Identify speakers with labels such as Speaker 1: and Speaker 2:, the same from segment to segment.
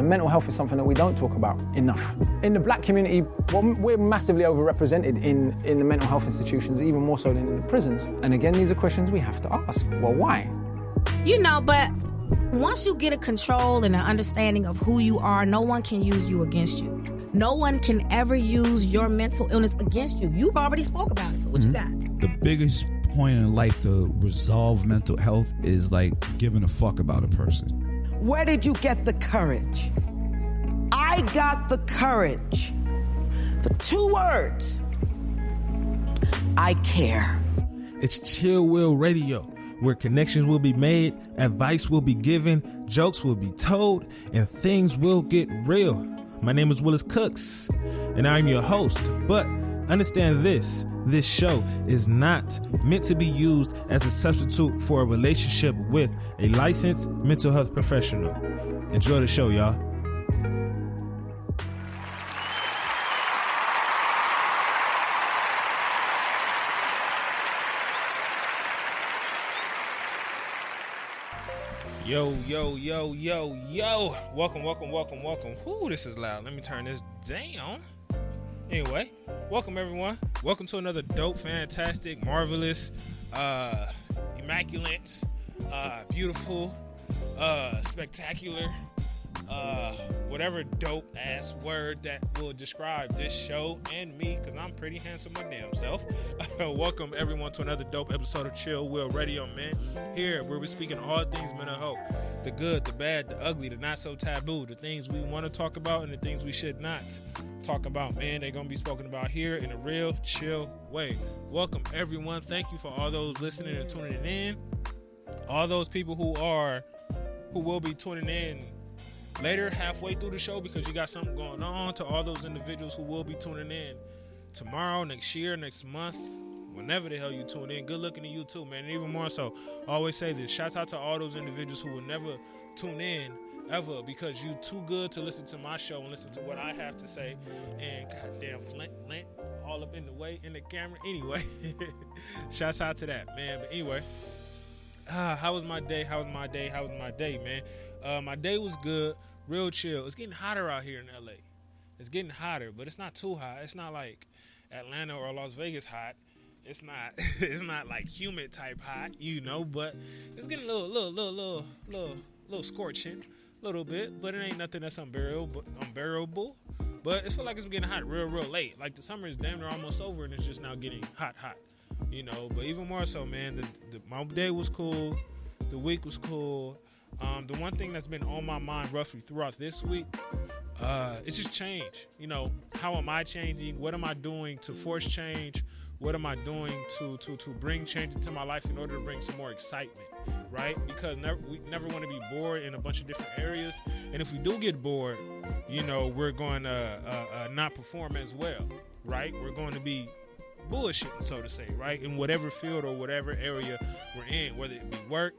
Speaker 1: And mental health is something that we don't talk about enough. In the black community, well, we're massively overrepresented in the mental health institutions, even more so than in the prisons. And again, these are questions we have to ask. Well, why?
Speaker 2: You know, but once you get a control and an understanding of who you are, no one can use you against you. No one can ever use your mental illness against you. You've already spoke about it, so what you got?
Speaker 3: The biggest point in life to resolve mental health is like giving a fuck about a person.
Speaker 4: Where did you get the courage? I got the courage. The 2 words. I care.
Speaker 5: It's Chill Will Radio, where connections will be made, advice will be given, jokes will be told, and things will get real. My name is Willis Cooks, and I'm your host. But understand this show is not meant to be used as a substitute for a relationship with a licensed mental health professional. Enjoy the show, y'all. Yo. Welcome. Whoo, this is loud. Let me turn this down. Anyway, welcome everyone. Welcome to another dope, fantastic, marvelous, immaculate, beautiful, spectacular, whatever dope ass word that will describe this show and me, because I'm pretty handsome my damn self. Welcome everyone to another dope episode of Chill Will Radio, man. Here where we're speaking all things mental health, the good, the bad, the ugly, the not so taboo, the things we want to talk about and the things we should not talk about, man. They're gonna be spoken about here in a real chill way. Welcome everyone. Thank you for all those listening and tuning in. All those people who will be tuning in later, halfway through the show, because you got something going on. To all those individuals who will be tuning in tomorrow, next year, next month, whenever the hell you tune in, good looking to you too, man. And even more so, I always say this, shout out to all those individuals who will never tune in ever, because you too good to listen to my show and listen to what I have to say. And goddamn Flint all up in the way in the camera. Anyway, shouts out to that, man. But anyway, how was my day, man? My day was good, real chill. It's getting hotter out here in LA. It's getting hotter, but it's not too hot. It's not like Atlanta or Las Vegas hot. It's not like humid type hot, you know, but it's getting a little scorching, a little bit, but it ain't nothing that's unbearable. But it feel like it's getting hot real late. Like the summer is damn near almost over and it's just now getting hot, you know. But even more so, man, my day was cool. The week was cool. The one thing that's been on my mind roughly throughout this week, it's just change. You know, how am I changing? What am I doing to force change? What am I doing to bring change into my life in order to bring some more excitement, right? Because we never want to be bored in a bunch of different areas. And if we do get bored, you know, we're going to not perform as well, right? We're going to be bullshitting, so to say, right? In whatever field or whatever area we're in, whether it be work,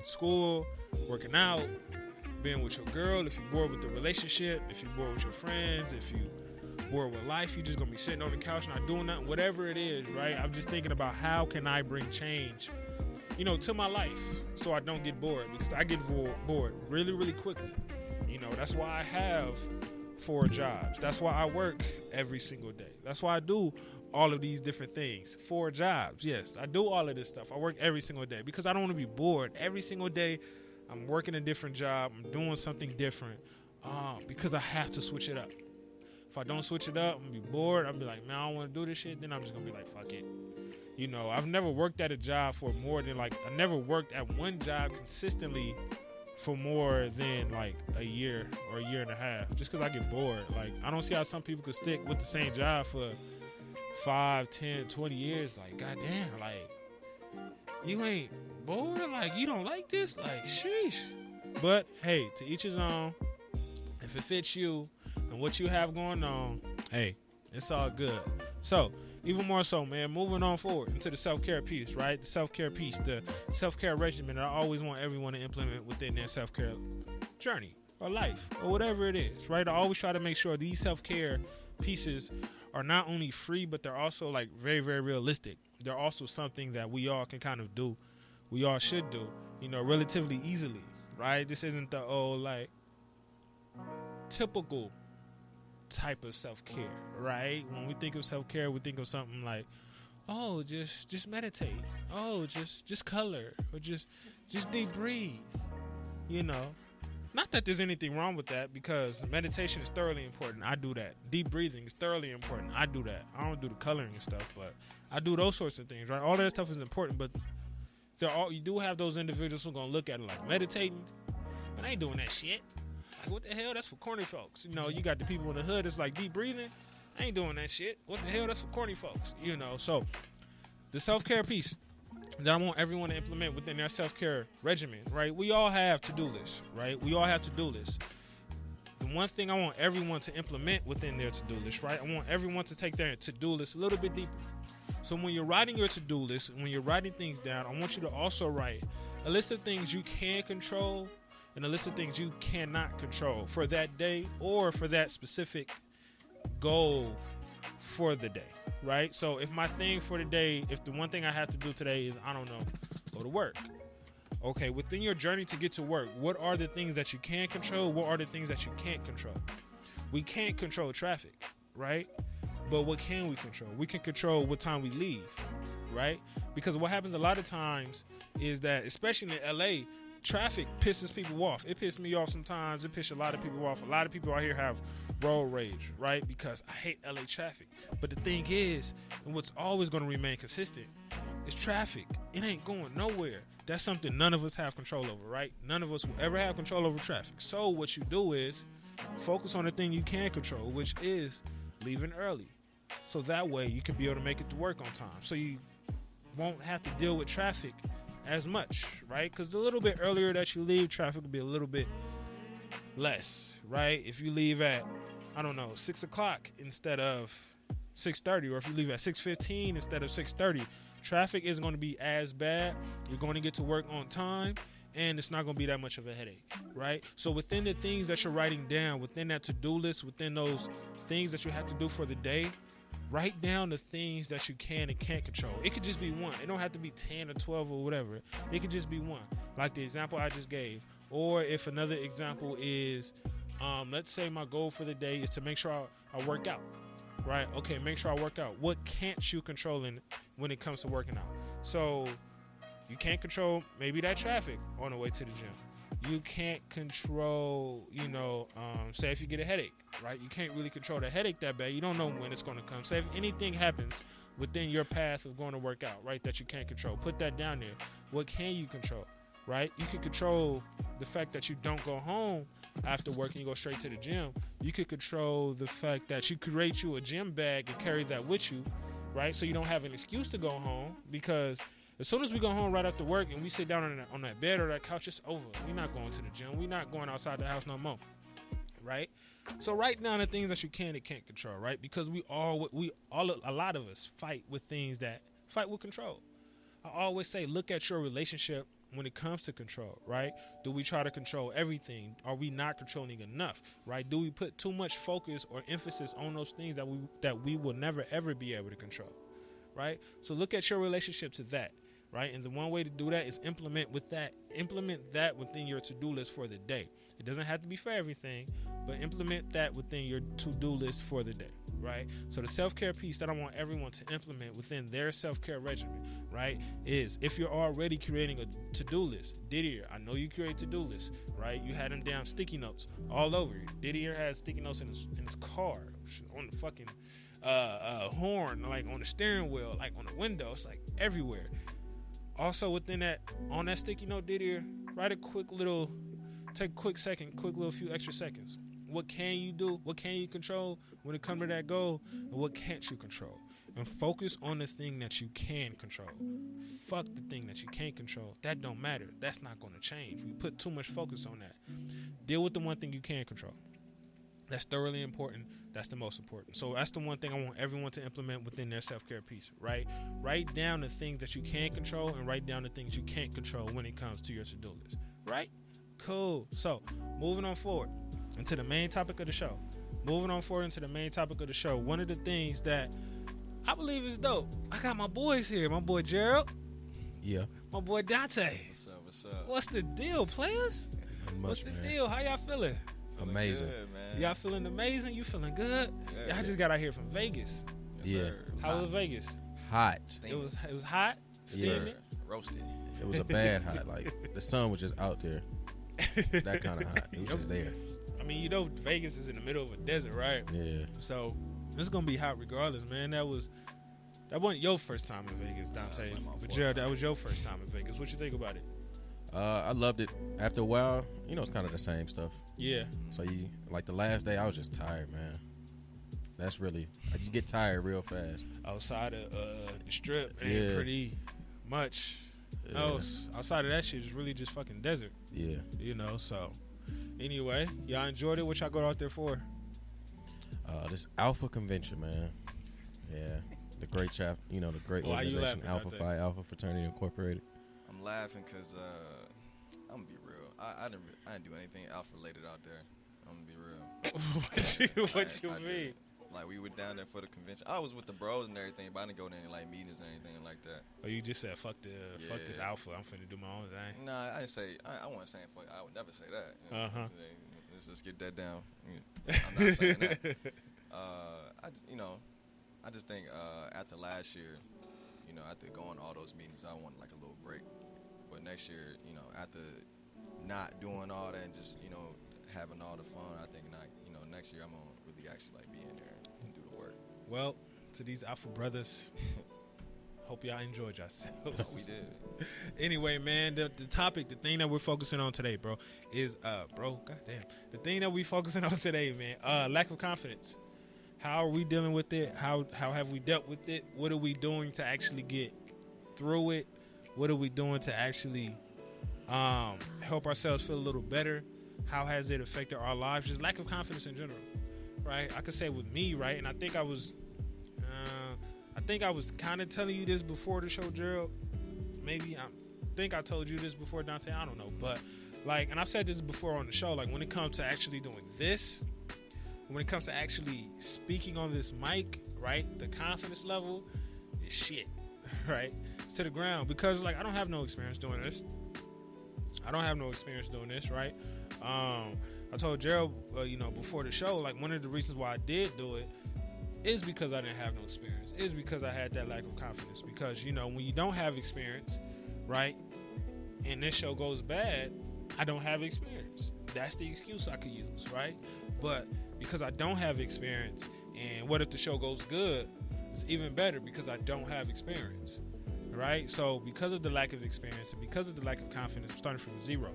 Speaker 5: school, working out, being with your girl, if you're bored with the relationship, if you're bored with your friends, if you're bored with life, you're just gonna be sitting on the couch not doing nothing, whatever it is, right? I'm just thinking about how can I bring change, you know, to my life so I don't get bored, because I get bored really quickly. You know, that's why I have 4 jobs. That's why I work every single day. That's why I do all of these different things. 4 jobs, yes, I do all of this stuff. I work every single day because I don't want to be bored. Every single day I'm working a different job, I'm doing something different, because I have to switch it up. If I don't switch it up, I'm gonna be bored. I'll be like, man, I don't want to do this shit. Then I'm just gonna be like, fuck it. You know, I've never worked at a job for more than I never worked at one job consistently for more than like a year or a year and a half, just because I get bored. Like, I don't see how some people could stick with the same job for 5, 10, 20 years. Like, goddamn, like, you ain't bored? Like, you don't like this? Like, sheesh. But hey, to each his own. If it fits you and what you have going on, hey, it's all good. So, even more so, man, moving on forward into the self-care piece, right? The self-care piece, the self-care regimen that I always want everyone to implement within their self-care journey or life or whatever it is, right? I always try to make sure these self-care pieces are not only free, but they're also like very, very realistic. They're also something that we all can kind of do. We all should do, you know, relatively easily, right? This isn't the old, like, typical type of self-care, right? When we think of self-care, we think of something like, oh, just meditate. Oh, just color, or just deep breathe. You know, not that there's anything wrong with that, because meditation is thoroughly important. I do that. Deep breathing is thoroughly important. I do that. I don't do the coloring and stuff, but I do those sorts of things, right? All that stuff is important, but you do have those individuals who are gonna look at it like meditating, but I ain't doing that shit. Like, what the hell? That's for corny folks. You know, you got the people in the hood. It's like deep breathing. I ain't doing that shit. What the hell? That's for corny folks. You know, so the self-care piece that I want everyone to implement within their self-care regimen, right? We all have to-do lists, right? We all have to-do lists. The one thing I want everyone to implement within their to-do list, right? I want everyone to take their to-do list a little bit deeper. So when you're writing your to-do list, when you're writing things down, I want you to also write a list of things you can control and a list of things you cannot control for that day or for that specific goal for the day, right? So if my thing for the day, if the one thing I have to do today is, I don't know, go to work. Okay, within your journey to get to work, what are the things that you can control? What are the things that you can't control? We can't control traffic, right? But what can we control? We can control what time we leave, right? Because what happens a lot of times is that, especially in LA, traffic pisses people off. It pisses me off sometimes. It pisses a lot of people off. A lot of people out here have road rage, right? Because I hate LA traffic. But the thing is, and what's always going to remain consistent, is traffic. It ain't going nowhere. That's something none of us have control over, right? None of us will ever have control over traffic. So what you do is focus on the thing you can control, which is leaving early. So that way you can be able to make it to work on time. So you won't have to deal with traffic as much, right? Because the little bit earlier that you leave, traffic will be a little bit less, right? If you leave at, I don't know, 6 o'clock instead of 6:30, or if you leave at 6:15 instead of 6:30, traffic isn't going to be as bad. You're going to get to work on time, and it's not going to be that much of a headache, right? So within the things that you're writing down, within that to-do list, within those things that you have to do for the day, write down the things that you can and can't control. It could just be one. It don't have to be 10 or 12 or whatever. It could just be one, like the example I just gave. Or if another example is, let's say my goal for the day is to make sure I work out, right? Okay, make sure I work out. What can't you control when it comes to working out? So you can't control maybe that traffic on the way to the gym. You can't control, say if you get a headache, right? You can't really control the headache that bad. You don't know when it's going to come. Say if anything happens within your path of going to work out, right, that you can't control, put that down there. What can you control, right? You can control the fact that you don't go home after work and you go straight to the gym. You could control the fact that you create you a gym bag and carry that with you, right? So you don't have an excuse to go home, because as soon as we go home right after work and we sit down on that bed or that couch, it's over. We're not going to the gym. We're not going outside the house no more, right? So write down the things that you can and can't control, right? Because a lot of us fight with things that fight with control. I always say, look at your relationship when it comes to control, right? Do we try to control everything? Are we not controlling enough, right? Do we put too much focus or emphasis on those things that we will never ever be able to control, right? So look at your relationship to that. Right, and the one way to do that is implement that within your to-do list for the day. It doesn't have to be for everything, but implement that within your to-do list for the day, right? So the self-care piece that I want everyone to implement within their self-care regimen, right, is if you're already creating a to-do list. Didier, I know you create to-do lists, right? You had them down sticky notes all over. Didier has sticky notes in his car, on the fucking horn, like on the steering wheel, like on the window. It's like everywhere. Also within that, on that sticky note, Didier, write take a quick few extra seconds. What can you do? What can you control when it comes to that goal? And what can't you control? And focus on the thing that you can control. Fuck the thing that you can't control. That don't matter. That's not going to change. We put too much focus on that. Deal with the one thing you can control. That's thoroughly important. That's the most important. So that's the one thing I want everyone to implement within their self-care piece, right? Write down the things that you can control and write down the things you can't control when it comes to your to-do list, right? Cool. So moving on forward into the main topic of the show. One of the things that I believe is dope. I got my boys here. My boy Gerald.
Speaker 6: Yeah.
Speaker 5: My boy Dante.
Speaker 6: What's up?
Speaker 5: What's the deal, players?
Speaker 6: Not much,
Speaker 5: What's the
Speaker 6: man.
Speaker 5: deal? How y'all feeling?
Speaker 6: Amazing.
Speaker 7: Good, man.
Speaker 5: Y'all feeling amazing? You feeling good?
Speaker 7: Yeah.
Speaker 5: Y'all just got out here from Vegas.
Speaker 7: Yes,
Speaker 6: Yeah.
Speaker 7: sir. It was
Speaker 5: How
Speaker 7: hot.
Speaker 5: was Vegas?
Speaker 6: Hot.
Speaker 7: Steaming.
Speaker 5: It was hot.
Speaker 6: Yeah.
Speaker 5: Steaming?
Speaker 7: Roasted.
Speaker 6: It was a bad hot. Like the sun was just out there. That kind of hot. It was just there.
Speaker 5: I mean, you know, Vegas is in the middle of a desert, right?
Speaker 6: Yeah.
Speaker 5: So it's gonna be hot regardless, man. That wasn't your first time in Vegas, Dante.
Speaker 7: it's like my
Speaker 5: But
Speaker 7: fourth
Speaker 5: Gerald, that
Speaker 7: time.
Speaker 5: was your first time in Vegas. What you think about it?
Speaker 6: I loved it. After a while, you know, it's kind of the same stuff.
Speaker 5: Yeah.
Speaker 6: So you like the last day, I was just tired, man. That's really like you get tired real fast.
Speaker 5: Outside of the strip, it
Speaker 6: Yeah.
Speaker 5: ain't pretty much
Speaker 6: Yeah.
Speaker 5: else. Outside of that shit, it's really just fucking desert.
Speaker 6: Yeah.
Speaker 5: You know, so anyway, y'all enjoyed it. What y'all go out there for?
Speaker 6: This Alpha convention, man. Yeah. The great chap, you know, the great
Speaker 5: Why you
Speaker 6: organization,
Speaker 5: laughing,
Speaker 6: Alpha
Speaker 5: Dante?
Speaker 6: Phi Alpha Fraternity Incorporated.
Speaker 7: I'm laughing because I'm gonna be real. I didn't do anything alpha related out there. I'm gonna be real.
Speaker 5: what you
Speaker 7: I
Speaker 5: mean?
Speaker 7: didn't. Like we were down there for the convention. I was with the bros and everything, but I didn't go to any like meetings or anything like that.
Speaker 5: Or you just said fuck this
Speaker 7: Yeah.
Speaker 5: alpha. I'm finna do my own thing.
Speaker 7: Nah, I didn't say. I wasn't saying fuck. I would never say that. You know,
Speaker 5: Uh-huh.
Speaker 7: Let's just get that down. I'm not saying that. I just think after last year, you know, after going to all those meetings, I wanted like a little break. But next year, you know, after not doing all that and just, you know, having all the fun, I think next year I'm gonna really actually like be in there and do the work.
Speaker 5: Well, to these alpha brothers, hope y'all enjoyed yourselves.
Speaker 7: We did.
Speaker 5: Anyway, man, the topic, the thing that we're focusing on today, bro, is goddamn, the thing that we're focusing on today, man, lack of confidence. How are we dealing with it? How have we dealt with it? What are we doing to actually get through it? What are we doing to actually help ourselves feel a little better? How has it affected our lives? Just lack of confidence in general, right? I could say with me, right, and I think I was kind of telling you this before the show, Gerald. Maybe I think I told you this before, Dante. I don't know, but like, and I've said this before on the show. Like, when it comes to actually doing this, when it comes to actually speaking on this mic, right, the confidence level is shit, right? It's to the ground because like I don't have no experience doing this. Right? I told Gerald, before the show, like one of the reasons why I did do it is because I didn't have no experience. Is because I had that lack of confidence. Because, you know, when you don't have experience, right, and this show goes bad, I don't have experience. That's the excuse I could use, right? But because I don't have experience, and what if the show goes good? It's even better because I don't have experience, right? So because of the lack of experience and because of the lack of confidence, I'm starting from zero,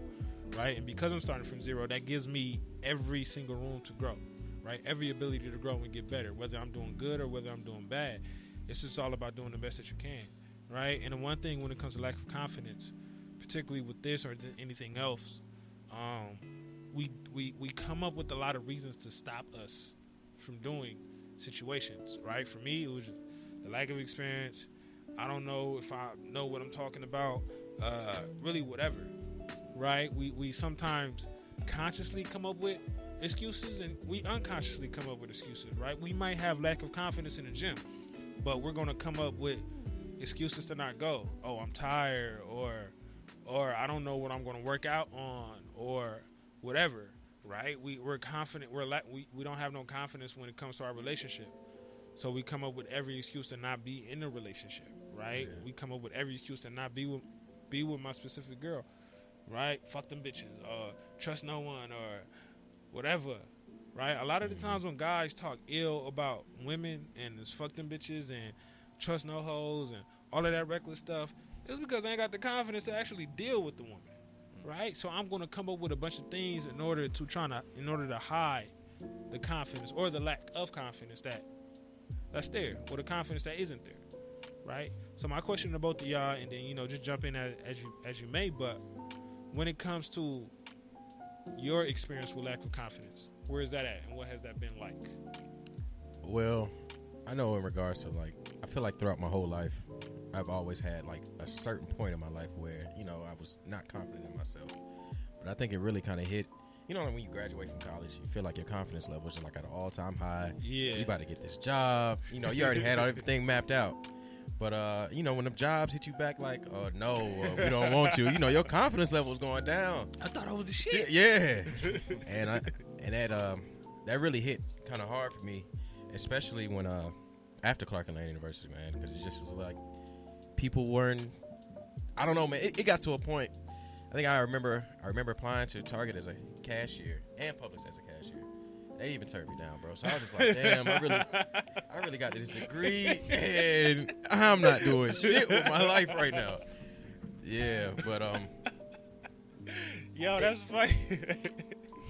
Speaker 5: right? And because I'm starting from zero, that gives me every single room to grow, right? Every ability to grow and get better, whether I'm doing good or whether I'm doing bad. It's just all about doing the best that you can, right? And the one thing when it comes to lack of confidence, particularly with this or anything else, we come up with a lot of reasons to stop us from doing situations, right? For me, it was the lack of experience. I don't know if I know what I'm talking about, really whatever, right? We sometimes consciously come up with excuses and we unconsciously come up with excuses, right? We might have lack of confidence in the gym, but we're going to come up with excuses to not go. Oh, I'm tired, or I don't know what I'm going to work out on, or whatever, right? We're confident. We don't have no confidence when it comes to our relationship. So we come up with every excuse to not be in a relationship, right? Yeah. We come up with every excuse to not be with my specific girl, right? Fuck them bitches, or trust no one, or whatever, right? A lot of the times when guys talk ill about women and it's fuck them bitches and trust no hoes and all of that reckless stuff, it's because they ain't got the confidence to actually deal with the woman, right? So I'm going to come up with a bunch of things in order to hide the confidence or the lack of confidence that's there, or the confidence that isn't there, right? So my question to both of y'all, and then just jump in as you may, but when it comes to your experience with lack of confidence, where is that at, and what has that been like?
Speaker 6: Well, I know in regards to I feel like throughout my whole life, I've always had a certain point in my life where I was not confident in myself, but I think it really kind of hit. When you graduate from college, you feel like your confidence level is just at an all-time high.
Speaker 5: Yeah.
Speaker 6: You about to get this job. You already had everything mapped out. But, when the jobs hit you back no, we don't want you. Your confidence level is going down.
Speaker 5: I thought I was the shit.
Speaker 6: Yeah. And that really hit kind of hard for me, especially when after Clark Atlanta University, man, because it's just like people weren't. I don't know, man. It got to a point. I think I remember applying to Target as a cashier and Publix as a cashier. They even turned me down, bro. So I was just like, damn, I really got this degree, and I'm not doing shit with my life right now. Yeah, but
Speaker 5: Yo, that's funny.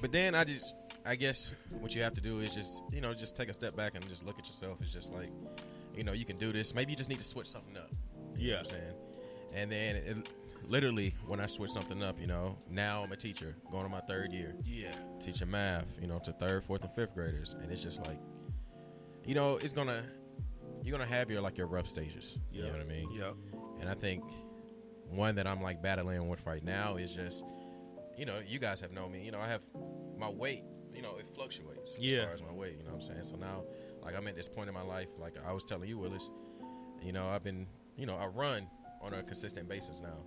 Speaker 6: But then I guess what you have to do is just take a step back and just look at yourself. It's just like, you can do this. Maybe you just need to switch something up. You know what I'm saying? And then literally when I switched something up, now I'm a teacher going on my 3rd year.
Speaker 5: Yeah.
Speaker 6: Teaching math, to 3rd, 4th, and 5th graders. And it's just like, you're gonna have your rough stages. You know what I mean?
Speaker 5: Yeah.
Speaker 6: And I think one that I'm like battling with right now is just, you guys have known me. I have my weight. It fluctuates as far as my weight. You know what I'm saying? So now, I'm at this point in my life, like I was telling you, Willis. I've been, I run on a consistent basis now,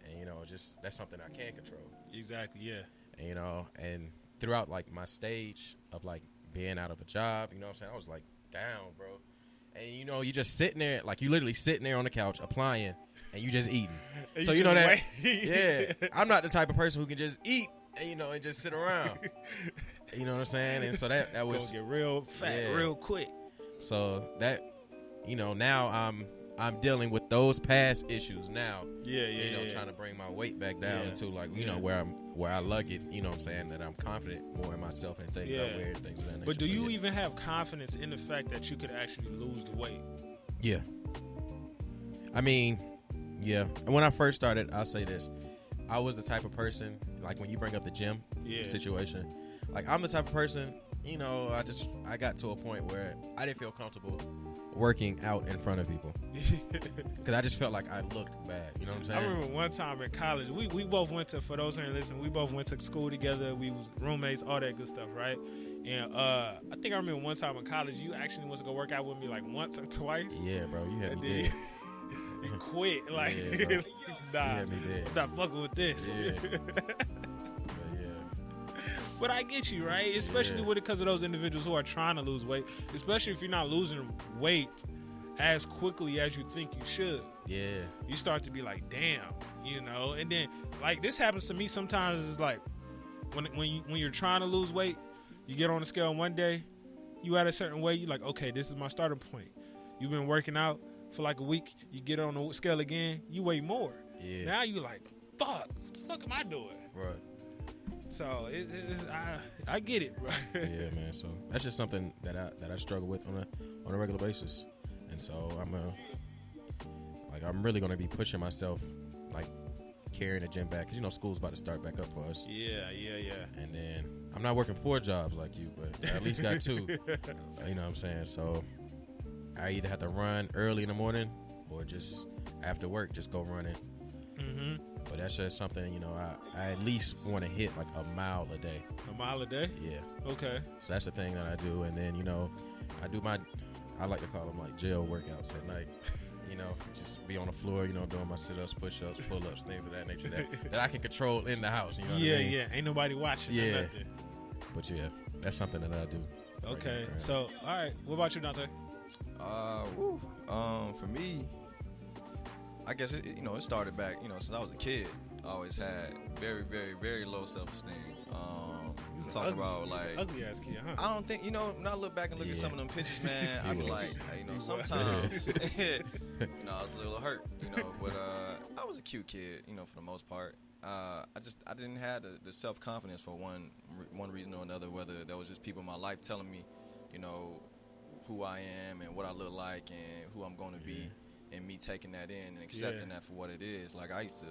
Speaker 6: and just that's something I can control.
Speaker 5: Exactly. Yeah.
Speaker 6: And, and throughout my stage of being out of a job, you know what I'm saying? I was down, bro. And you just sitting there, you literally sitting there on the couch applying, and you just eating. So you know that, yeah. I'm not the type of person who can just eat, and and just sit around. You know what I'm saying? And so that was
Speaker 5: gonna get real fat real quick.
Speaker 6: So that, now I'm dealing with those past issues now. Trying to bring my weight back down to where I lug it. You know what I'm saying? That I'm confident more in myself and things I wear and things of that nature.
Speaker 5: But do you even have confidence in the fact that you could actually lose the weight?
Speaker 6: Yeah. I mean, yeah. And when I first started, I'll say this: I was the type of person when you bring up the gym situation. I'm the type of person. I got to a point where I didn't feel comfortable working out in front of people because I just felt like I looked bad. You know what I'm saying?
Speaker 5: I remember one time in college, we both went to, for those who ain't listening, we both went to school together. We was roommates, all that good stuff, right? And I think I remember one time in college, you actually went to go work out with me once or twice.
Speaker 6: Yeah, bro, you had me dead.
Speaker 5: You quit, nah,
Speaker 6: had me dead.
Speaker 5: Stop fucking with this.
Speaker 6: Yeah.
Speaker 5: But I get you, right? Especially with it because of those individuals who are trying to lose weight, especially if you're not losing weight as quickly as you think you should.
Speaker 6: Yeah.
Speaker 5: You start to be like, damn, and then this happens to me sometimes. It's when you're trying to lose weight, you get on the scale one day, you at a certain weight, you're like, okay, this is my starting point. You've been working out for a week, you get on the scale again, you weigh more.
Speaker 6: Yeah.
Speaker 5: Now you're like, fuck, what the fuck am I doing?
Speaker 6: Right.
Speaker 5: So I get it, bro.
Speaker 6: Yeah, man. So that's just something that I struggle with on a regular basis, and so I'm really gonna be pushing myself, carrying the gym back, because school's about to start back up for us.
Speaker 5: Yeah.
Speaker 6: And then I'm not working 4 jobs like you, but I at least got 2. You know what I'm saying? So I either have to run early in the morning or just after work, just go running.
Speaker 5: Mm-hmm.
Speaker 6: But that's just something, I at least want to hit a mile a day.
Speaker 5: A mile a day?
Speaker 6: Yeah.
Speaker 5: Okay.
Speaker 6: So that's the thing that I do. And then, I do I like to call them jail workouts at night. Just be on the floor, doing my sit-ups, push-ups, pull-ups, things of that nature that I can control in the house. You know what I mean?
Speaker 5: Yeah. Ain't nobody watching.
Speaker 6: Yeah.
Speaker 5: Nothing.
Speaker 6: But yeah, that's something that I do.
Speaker 5: Okay. Right. So, all right. What about you, Dante?
Speaker 7: For me, I guess it started back, since I was a kid. I always had very, very, very low self-esteem. Talk about
Speaker 5: ugly ass kid, huh?
Speaker 7: I don't think when I look back and look at some of them pictures, man, I be like, sometimes I was a little hurt, but I was a cute kid, for the most part. I didn't have the self-confidence for one reason or another, whether there was just people in my life telling me, who I am and what I look like and who I'm going to be, and me taking that in and accepting that for what it is. I used to,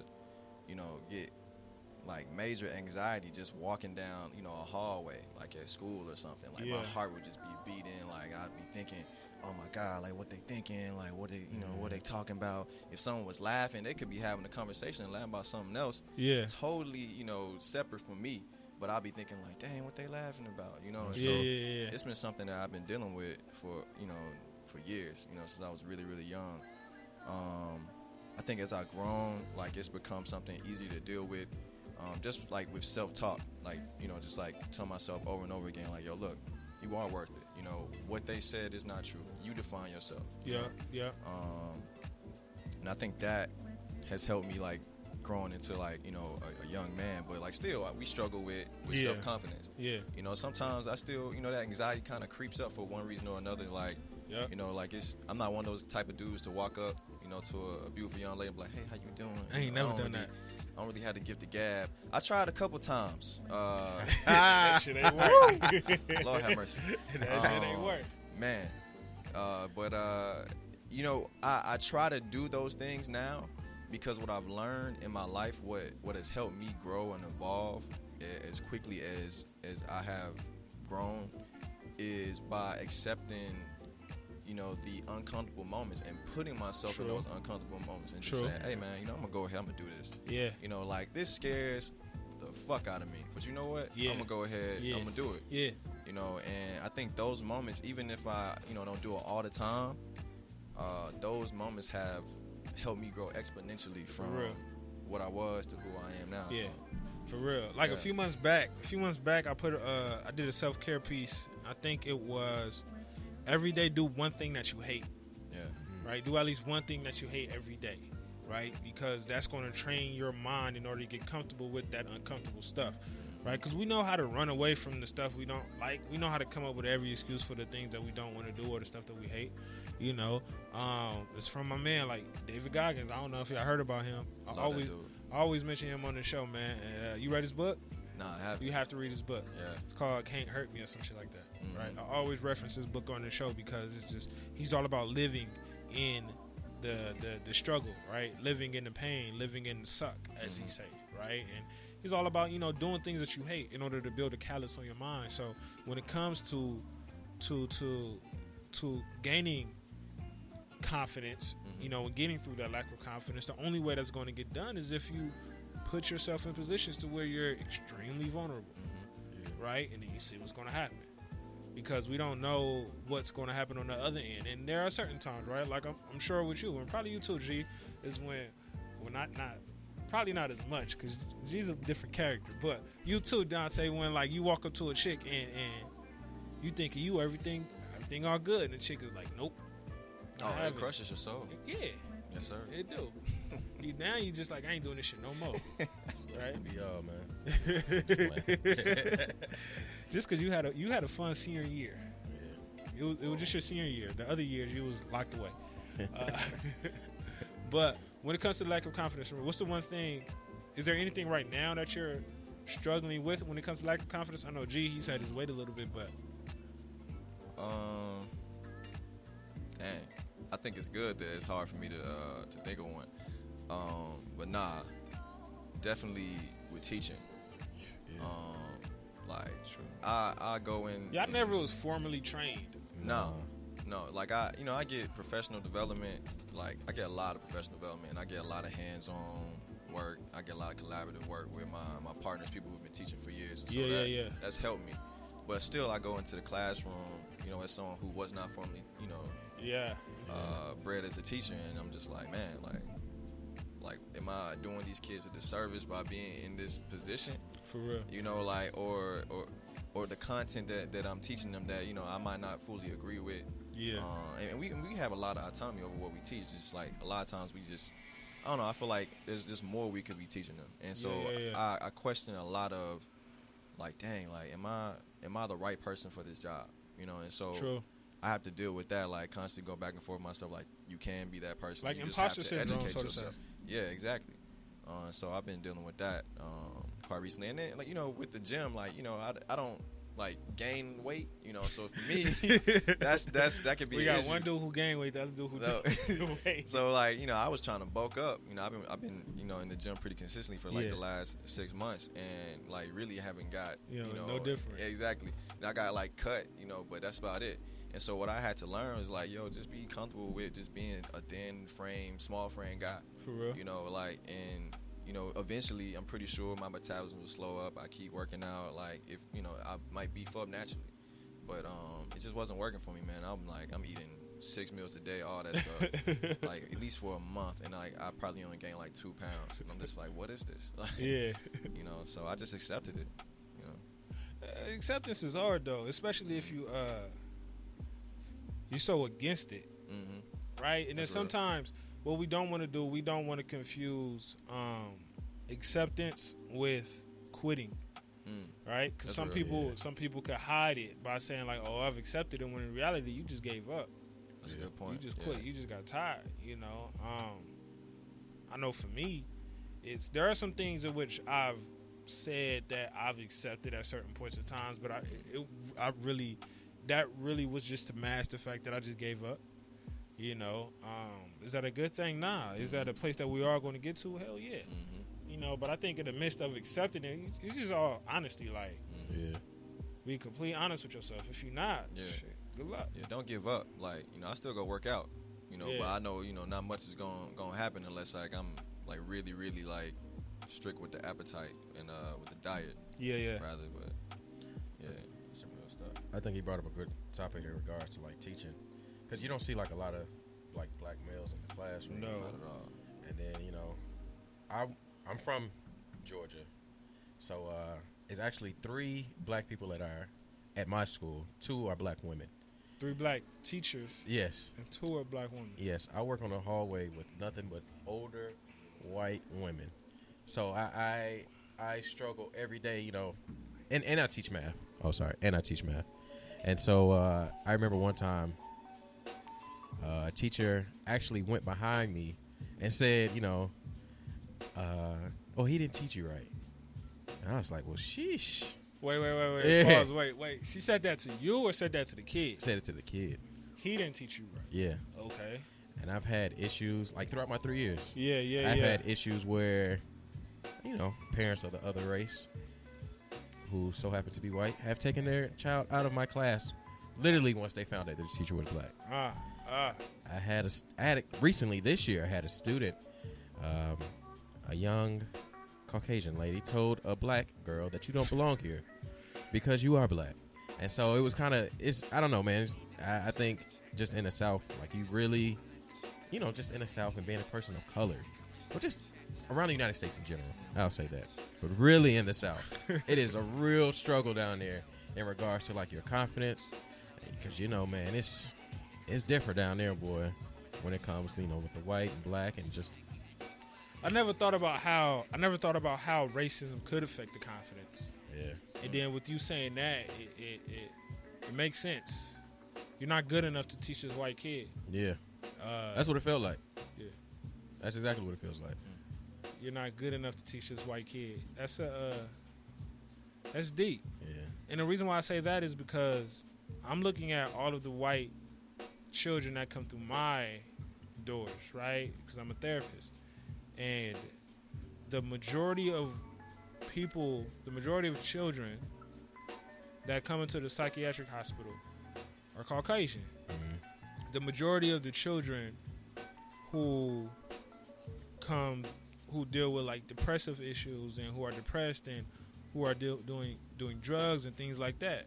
Speaker 7: get major anxiety just walking down, a hallway, at school or something. My heart would just be beating. I'd be thinking, oh my God, what they thinking, what they, what they talking about. If someone was laughing, they could be having a conversation and laughing about something else. Yeah. Totally, separate from me. But I'll be thinking dang, what they laughing about, And so it's been something that I've been dealing with for years, since I was really, really young. I think as I've grown, it's become something easier to deal with just like with self-talk, like, you know, just like tell myself over and over again, like, yo, look, you are worth it. You know, what they said is not true. You define yourself.
Speaker 5: Yeah, yeah.
Speaker 7: And I think that has helped me, like, growing into, like, you know, a young man. But, like, still, we struggle with self-confidence.
Speaker 5: Yeah.
Speaker 7: You know, sometimes I still, you know, that anxiety kind of creeps up for one reason or another. Like, you know, like, I'm not one of those type of dudes to walk up, you know, to a beautiful young lady and be like, hey, how you doing?
Speaker 5: I ain't never done that.
Speaker 7: I don't really have to give the gab. I tried a couple times.
Speaker 5: That shit ain't work.
Speaker 7: Lord have mercy.
Speaker 5: That shit ain't work.
Speaker 7: Man. But you know, I try to do those things now because what I've learned in my life, what has helped me grow and evolve as quickly as I have grown, is by accepting, you know, the uncomfortable moments and putting myself in those uncomfortable moments and just saying, hey, man, you know, I'm going to go ahead, I'm going to do this.
Speaker 5: Yeah.
Speaker 7: You know, like, this scares the fuck out of me. But you know what?
Speaker 5: Yeah.
Speaker 7: I'm going to go ahead, I'm going to do it.
Speaker 5: Yeah.
Speaker 7: You know, and I think those moments, even if I, you know, don't do it all the time, those moments have helped me grow exponentially from what I was to who I am now.
Speaker 5: Yeah.
Speaker 7: So.
Speaker 5: For real. Like a few months back, I did a self-care piece. I think it was every day do one thing that you hate.
Speaker 7: Yeah.
Speaker 5: Right? Do at least one thing that you hate every day. Right? Because that's going to train your mind in order to get comfortable with that uncomfortable stuff. Right? Because we know how to run away from the stuff we don't like. We know how to come up with every excuse for the things that we don't want to do or the stuff that we hate. You know, it's from my man, like David Goggins. I don't know if y'all heard about him. I always mention him on the show, man. You read his book?
Speaker 7: Nah, I haven't.
Speaker 5: You have to read his book.
Speaker 7: Yeah.
Speaker 5: It's called Can't Hurt Me or some shit like that.
Speaker 7: Mm-hmm.
Speaker 5: Right? I always reference his book on the show because it's just, he's all about living in the struggle, right? Living in the pain, living in the suck, as he say, right? And he's all about, you know, doing things that you hate in order to build a callus on your mind. So when it comes to gaining confidence, you know, and getting through that lack of confidence, the only way that's going to get done is if you put yourself in positions to where you're extremely vulnerable, right? And then you see what's going to happen. Because we don't know what's going to happen on the other end. And there are certain times, right? Like I'm sure with you, and probably you too, G, is when not probably not as much, because G's a different character. But you too, Dante, when like you walk up to a chick and you think you everything all good, and the chick is like, nope.
Speaker 7: Oh, it crushes your soul.
Speaker 5: Yeah.
Speaker 7: Yes, sir.
Speaker 5: It do. Now you just like, I ain't doing this shit no more. Right?
Speaker 6: Be all, man.
Speaker 5: Just because you had a fun senior year. Yeah. It was just your senior year. The other years you was locked away. But when it comes to the lack of confidence, what's the one thing? Is there anything right now that you're struggling with when it comes to lack of confidence? I know G, he's had his weight a little bit, but
Speaker 7: I think it's good that it's hard for me to think of one. But nah, definitely with teaching. Yeah. Like I go in.
Speaker 5: Yeah, I never was formally trained.
Speaker 7: No. Like I get professional development. Like I get a lot of professional development. I get a lot of hands-on work. I get a lot of collaborative work with my partners, people who've been teaching for years. So that's helped me. But still, I go into the classroom, you know, as someone who was not formally, you know, bred as a teacher, and I'm just like, man, like, am I doing these kids a disservice by being in this position?
Speaker 5: For real. You
Speaker 7: know, like, or the content that I'm teaching them that, you know, I might not fully agree with.
Speaker 5: Yeah.
Speaker 7: And we have a lot of autonomy over what we teach. It's like a lot of times we just, I don't know, I feel like there's just more we could be teaching them. And so I question a lot of, like, dang, like, am I the right person for this job? You know, and so I have to deal with that, like, constantly go back and forth with myself, like, you can be that person.
Speaker 5: Like
Speaker 7: you
Speaker 5: imposter
Speaker 7: just have to
Speaker 5: syndrome,
Speaker 7: educate
Speaker 5: so to say.
Speaker 7: Yeah, exactly. So I've been dealing with that quite recently. And then, like, you know, with the gym, like, you know, I don't, like, gain weight, you know, so for me, that could be
Speaker 5: we
Speaker 7: an
Speaker 5: got
Speaker 7: issue.
Speaker 5: one dude who gained weight, the other dude who didn't weight.
Speaker 7: So, like, you know, I was trying to bulk up. You know, I've been you know, in the gym pretty consistently for like the last 6 months, and like really haven't got you know
Speaker 5: no different.
Speaker 7: Exactly. And I got like cut, you know, but that's about it. And so what I had to learn was like, yo, just be comfortable with just being a thin frame, small frame guy.
Speaker 5: For real.
Speaker 7: You know, like, and you know, eventually, I'm pretty sure my metabolism will slow up. I keep working out. Like, if, you know, I might beef up naturally. But it just wasn't working for me, man. I'm eating 6 meals a day, all that stuff, like at least for a month, and like I probably only gained like 2 pounds. And I'm just like, what is this? Like,
Speaker 5: Yeah.
Speaker 7: you know. So I just accepted it. You know.
Speaker 5: Acceptance is hard though, especially if you're so against it, right? And then
Speaker 7: That's real.
Speaker 5: sometimes what we don't want to do, we don't want to confuse acceptance with quitting, right? Because
Speaker 7: That's real,
Speaker 5: some people could hide it by saying like, "Oh, I've accepted it," when in reality you just gave up.
Speaker 7: That's a good point.
Speaker 5: You just quit. You just got tired. You know. I know for me, there are some things in which I've said that I've accepted at certain points of times, but that really was just to mask the fact that I just gave up. You know, is that a good thing? Nah. Is that a place that we are going to get to? Hell yeah. You know, but I think in the midst of accepting it, it's just all honesty. Like, be completely honest with yourself. If you're not, shit, good luck.
Speaker 7: Yeah, don't give up. Like, you know, I still go work out. You know, but I know, you know, not much is gonna happen unless like I'm like really, really like strict with the appetite and with the diet.
Speaker 5: Yeah.
Speaker 7: Rather, but yeah, it's some real stuff.
Speaker 6: I think he brought up a good topic in regards to like teaching, because you don't see like a lot of like black males in the classroom.
Speaker 5: No.
Speaker 7: Not at all.
Speaker 6: And then, you know, I'm from Georgia, so it's actually 3 black people at my school. 2 are black women.
Speaker 5: 3 black teachers
Speaker 6: Yes,
Speaker 5: and 2 are black women.
Speaker 6: yes. I work on a hallway with nothing but older white women. So I struggle every day, you know, and I teach math. Oh, sorry, and I teach math. And so I remember one time a teacher actually went behind me and said, you know, oh, he didn't teach you right. And I was like, well, sheesh.
Speaker 5: Wait.
Speaker 6: Yeah.
Speaker 5: Pause. Wait. She said that to you or said that to the kid?
Speaker 6: Said it to the kid.
Speaker 5: He didn't teach you right.
Speaker 6: Yeah.
Speaker 5: Okay.
Speaker 6: And I've had issues, like throughout my 3 years.
Speaker 5: Yeah.
Speaker 6: I've had issues where, you know, parents of the other race who so happen to be white have taken their child out of my class literally once they found out that the teacher was black. I had recently this year, I had a student, a young Caucasian lady told a black girl that you don't belong here because you are black. And so it was kind of, I don't know, man. I think just in the South, like you really, you know, just in the South and being a person of color, or just around the United States in general, I'll say that. But really in the South, it is a real struggle down there in regards to like your confidence. Because, you know, man, it's different down there, boy, when it comes to, you know, with the white and black and just.
Speaker 5: I never thought about how racism could affect the confidence.
Speaker 6: Yeah.
Speaker 5: And then with you saying that, it makes sense. You're not good enough to teach this white kid.
Speaker 6: Yeah. That's what it felt like.
Speaker 5: Yeah.
Speaker 6: That's exactly what it feels like.
Speaker 5: You're not good enough to teach this white kid. That's deep.
Speaker 6: Yeah.
Speaker 5: And the reason why I say that is because I'm looking at all of the white children that come through my doors, right? Because I'm a therapist. And the majority of children that come into the psychiatric hospital are Caucasian.
Speaker 6: Mm-hmm.
Speaker 5: The majority of the children who deal with like depressive issues and who are depressed and who are doing drugs and things like that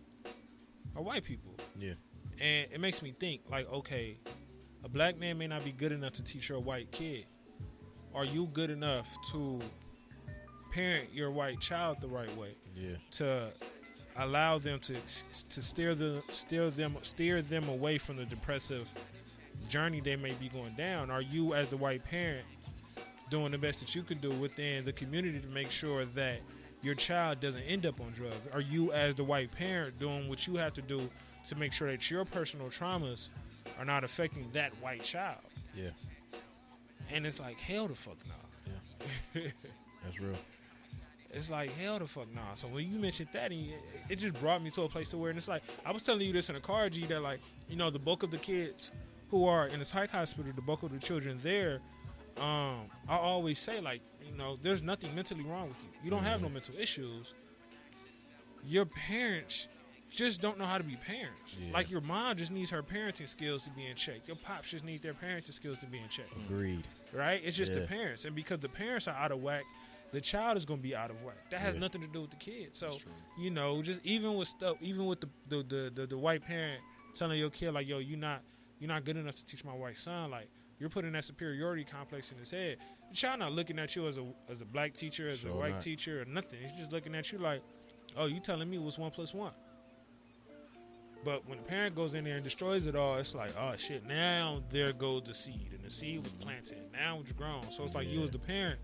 Speaker 5: are white people.
Speaker 6: Yeah.
Speaker 5: And it makes me think like, okay, a black man may not be good enough to teach your white kid. Are you good enough to parent your white child the right way?
Speaker 6: Yeah.
Speaker 5: To allow them to steer them away from the depressive journey they may be going down? Are you, as the white parent, doing the best that you can do within the community to make sure that your child doesn't end up on drugs? Are you, as the white parent, doing what you have to do to make sure that your personal traumas are not affecting that white child?
Speaker 6: Yeah.
Speaker 5: And it's like, hell the fuck nah.
Speaker 6: Yeah. That's real.
Speaker 5: It's like, hell the fuck nah. So when you mentioned that, it just brought me to a place to where, and it's like, I was telling you this in the car, G, that like, you know, the bulk of the kids who are in the psych hospital, the bulk of the children there, I always say, like, you know, there's nothing mentally wrong with you. You don't have no mental issues. Your parents just don't know how to be parents.
Speaker 6: Yeah.
Speaker 5: Like, your mom just needs her parenting skills to be in check. Your pops just need their parenting skills to be in check.
Speaker 6: Agreed.
Speaker 5: Right? It's just the
Speaker 6: Yeah.
Speaker 5: parents. And because the parents are out of whack, the child is going to be out of whack. That has nothing to do with the kid. So, you know, just even with stuff, even with the white parent telling your kid, like, yo, you're not you're not good enough to teach my white son. Like, you're putting that superiority complex in his head. The child not looking at you as a black teacher, as a white teacher, or nothing. He's just looking at you like, oh, you telling me what's 1 + 1. But when the parent goes in there and destroys it all, it's like, oh shit, now there goes the seed, and the seed was planted. Now it's grown. So it's like, you as the parent,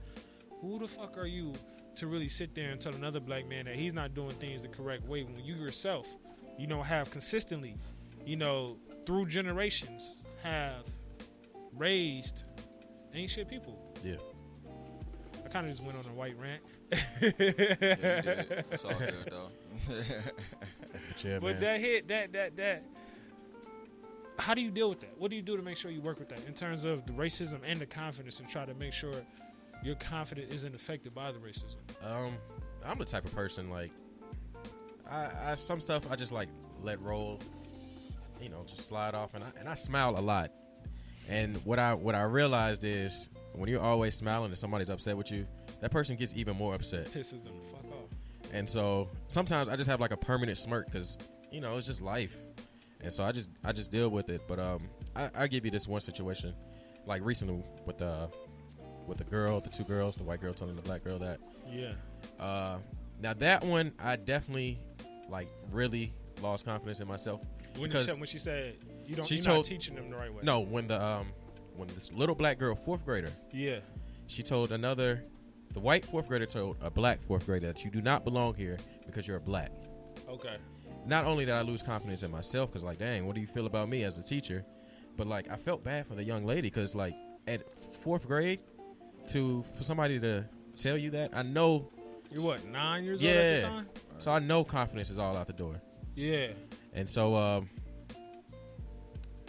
Speaker 5: who the fuck are you to really sit there and tell another black man that he's not doing things the correct way when you yourself, have consistently, through generations, have raised ain't shit people.
Speaker 6: Yeah.
Speaker 5: I kind of just went on a white rant.
Speaker 7: Yeah, you did. It's all good though.
Speaker 5: But that hit, that. How do you deal with that? What do you do to make sure you work with that in terms of the racism and the confidence, and try to make sure your confidence isn't affected by the racism?
Speaker 6: I'm the type of person, like, I some stuff I just like let roll, just slide off, and I smile a lot. And what I realized is, when you're always smiling and somebody's upset with you, that person gets even more upset.
Speaker 5: Pisses them the fuck off.
Speaker 6: And so sometimes I just have like a permanent smirk, because it's just life. And so I just deal with it. But I give you this one situation, like recently with the girl, the two girls, the white girl telling the black girl that.
Speaker 5: Yeah.
Speaker 6: Now that one, I definitely like really lost confidence in myself.
Speaker 5: When she said you're not teaching them the right way.
Speaker 6: No, when this little black girl, 4th grader.
Speaker 5: Yeah.
Speaker 6: She told the white 4th grader told a black 4th grader that you do not belong here because you're black.
Speaker 5: Okay.
Speaker 6: Not only did I lose confidence in myself, because like, dang, what do you feel about me as a teacher? But like, I felt bad for the young lady, because like at 4th grade, for somebody to tell you that, I know.
Speaker 5: You're what, 9 years old at the time?
Speaker 6: So I know confidence is all out the door.
Speaker 5: Yeah.
Speaker 6: And so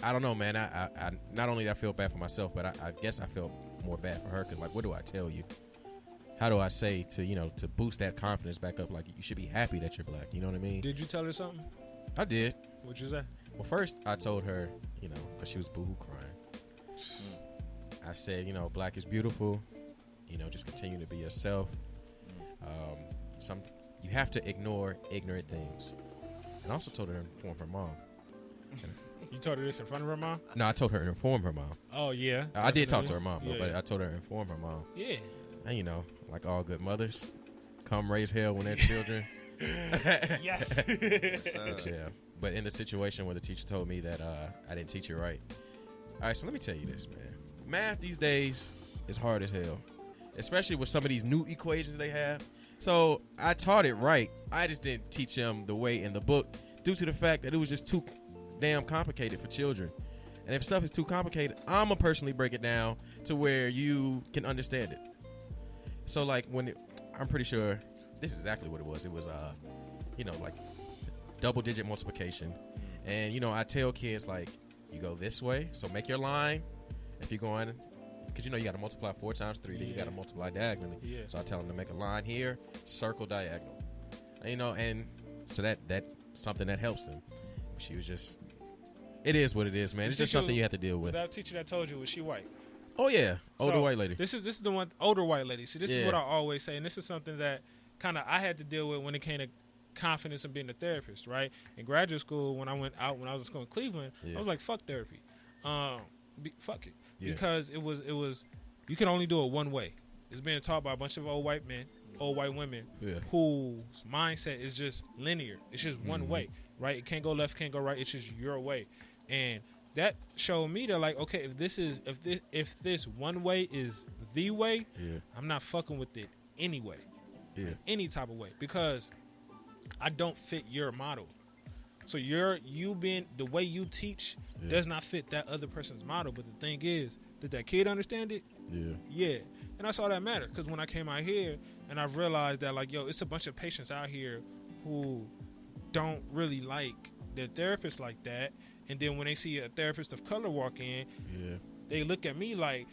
Speaker 6: I don't know, man. I not only did I feel bad for myself, but I guess I felt more bad for her, because like, what do I tell you? How do I say to boost that confidence back up? Like, you should be happy that you're black. You know what I mean?
Speaker 5: Did you tell her something?
Speaker 6: I did.
Speaker 5: What'd you say?
Speaker 6: Well, first I told her, because she was boohoo crying. I said, black is beautiful. Just continue to be yourself. You have to ignore ignorant things. And I also told her to inform her mom.
Speaker 5: You told her this in front of her mom?
Speaker 6: No, I told her to inform her mom.
Speaker 5: Oh, yeah.
Speaker 6: I did talk to her mom,
Speaker 5: yeah.
Speaker 6: But I told her to inform her mom.
Speaker 5: Yeah.
Speaker 6: And, like all good mothers, come raise hell when they're children.
Speaker 5: Yes.
Speaker 6: Yeah. But in the situation where the teacher told me that I didn't teach it right. All right, so let me tell you this, man. Math these days is hard as hell, especially with some of these new equations they have. So I taught it right. I just didn't teach them the way in the book, due to the fact that it was just too damn complicated for children. And if stuff is too complicated, I'm going to personally break it down to where you can understand it. So like I'm pretty sure this is exactly what it was. It was, like double-digit multiplication. And, I tell kids, like, you go this way, so make your line. If you're going, because, you got to multiply 4 times 3, then you got to multiply diagonally.
Speaker 5: Yeah.
Speaker 6: So I tell them to make a line here, circle diagonal. And so that's something that helps them. She was just, it is what it is, man. It's just something you have to deal with.
Speaker 5: That teacher that told you, was she white?
Speaker 6: Oh, yeah. Older white lady.
Speaker 5: This is the one, older white lady. See, this is what I always say, and this is something that kind of I had to deal with when it came to confidence in being a therapist, right? In graduate school, when I was in school in Cleveland, I was like, fuck therapy. Fuck it.
Speaker 6: Yeah.
Speaker 5: Because it was, you can only do it one way. It's being taught by a bunch of old white men, old white women, whose mindset is just linear. It's just one way, right? It can't go left, can't go right. It's just your way. And that showed me that, like, okay, if this one way is the way, I'm not fucking with it anyway.
Speaker 6: Yeah.
Speaker 5: Any type of way, because I don't fit your model. So you being the way you teach does not fit that other person's model. But the thing is, did that kid understand it? Yeah. And that's all that matters. Because when I came out here and I realized that, like, it's a bunch of patients out here who don't really like their therapist like that. And then when they see a therapist of color walk in, they look at me like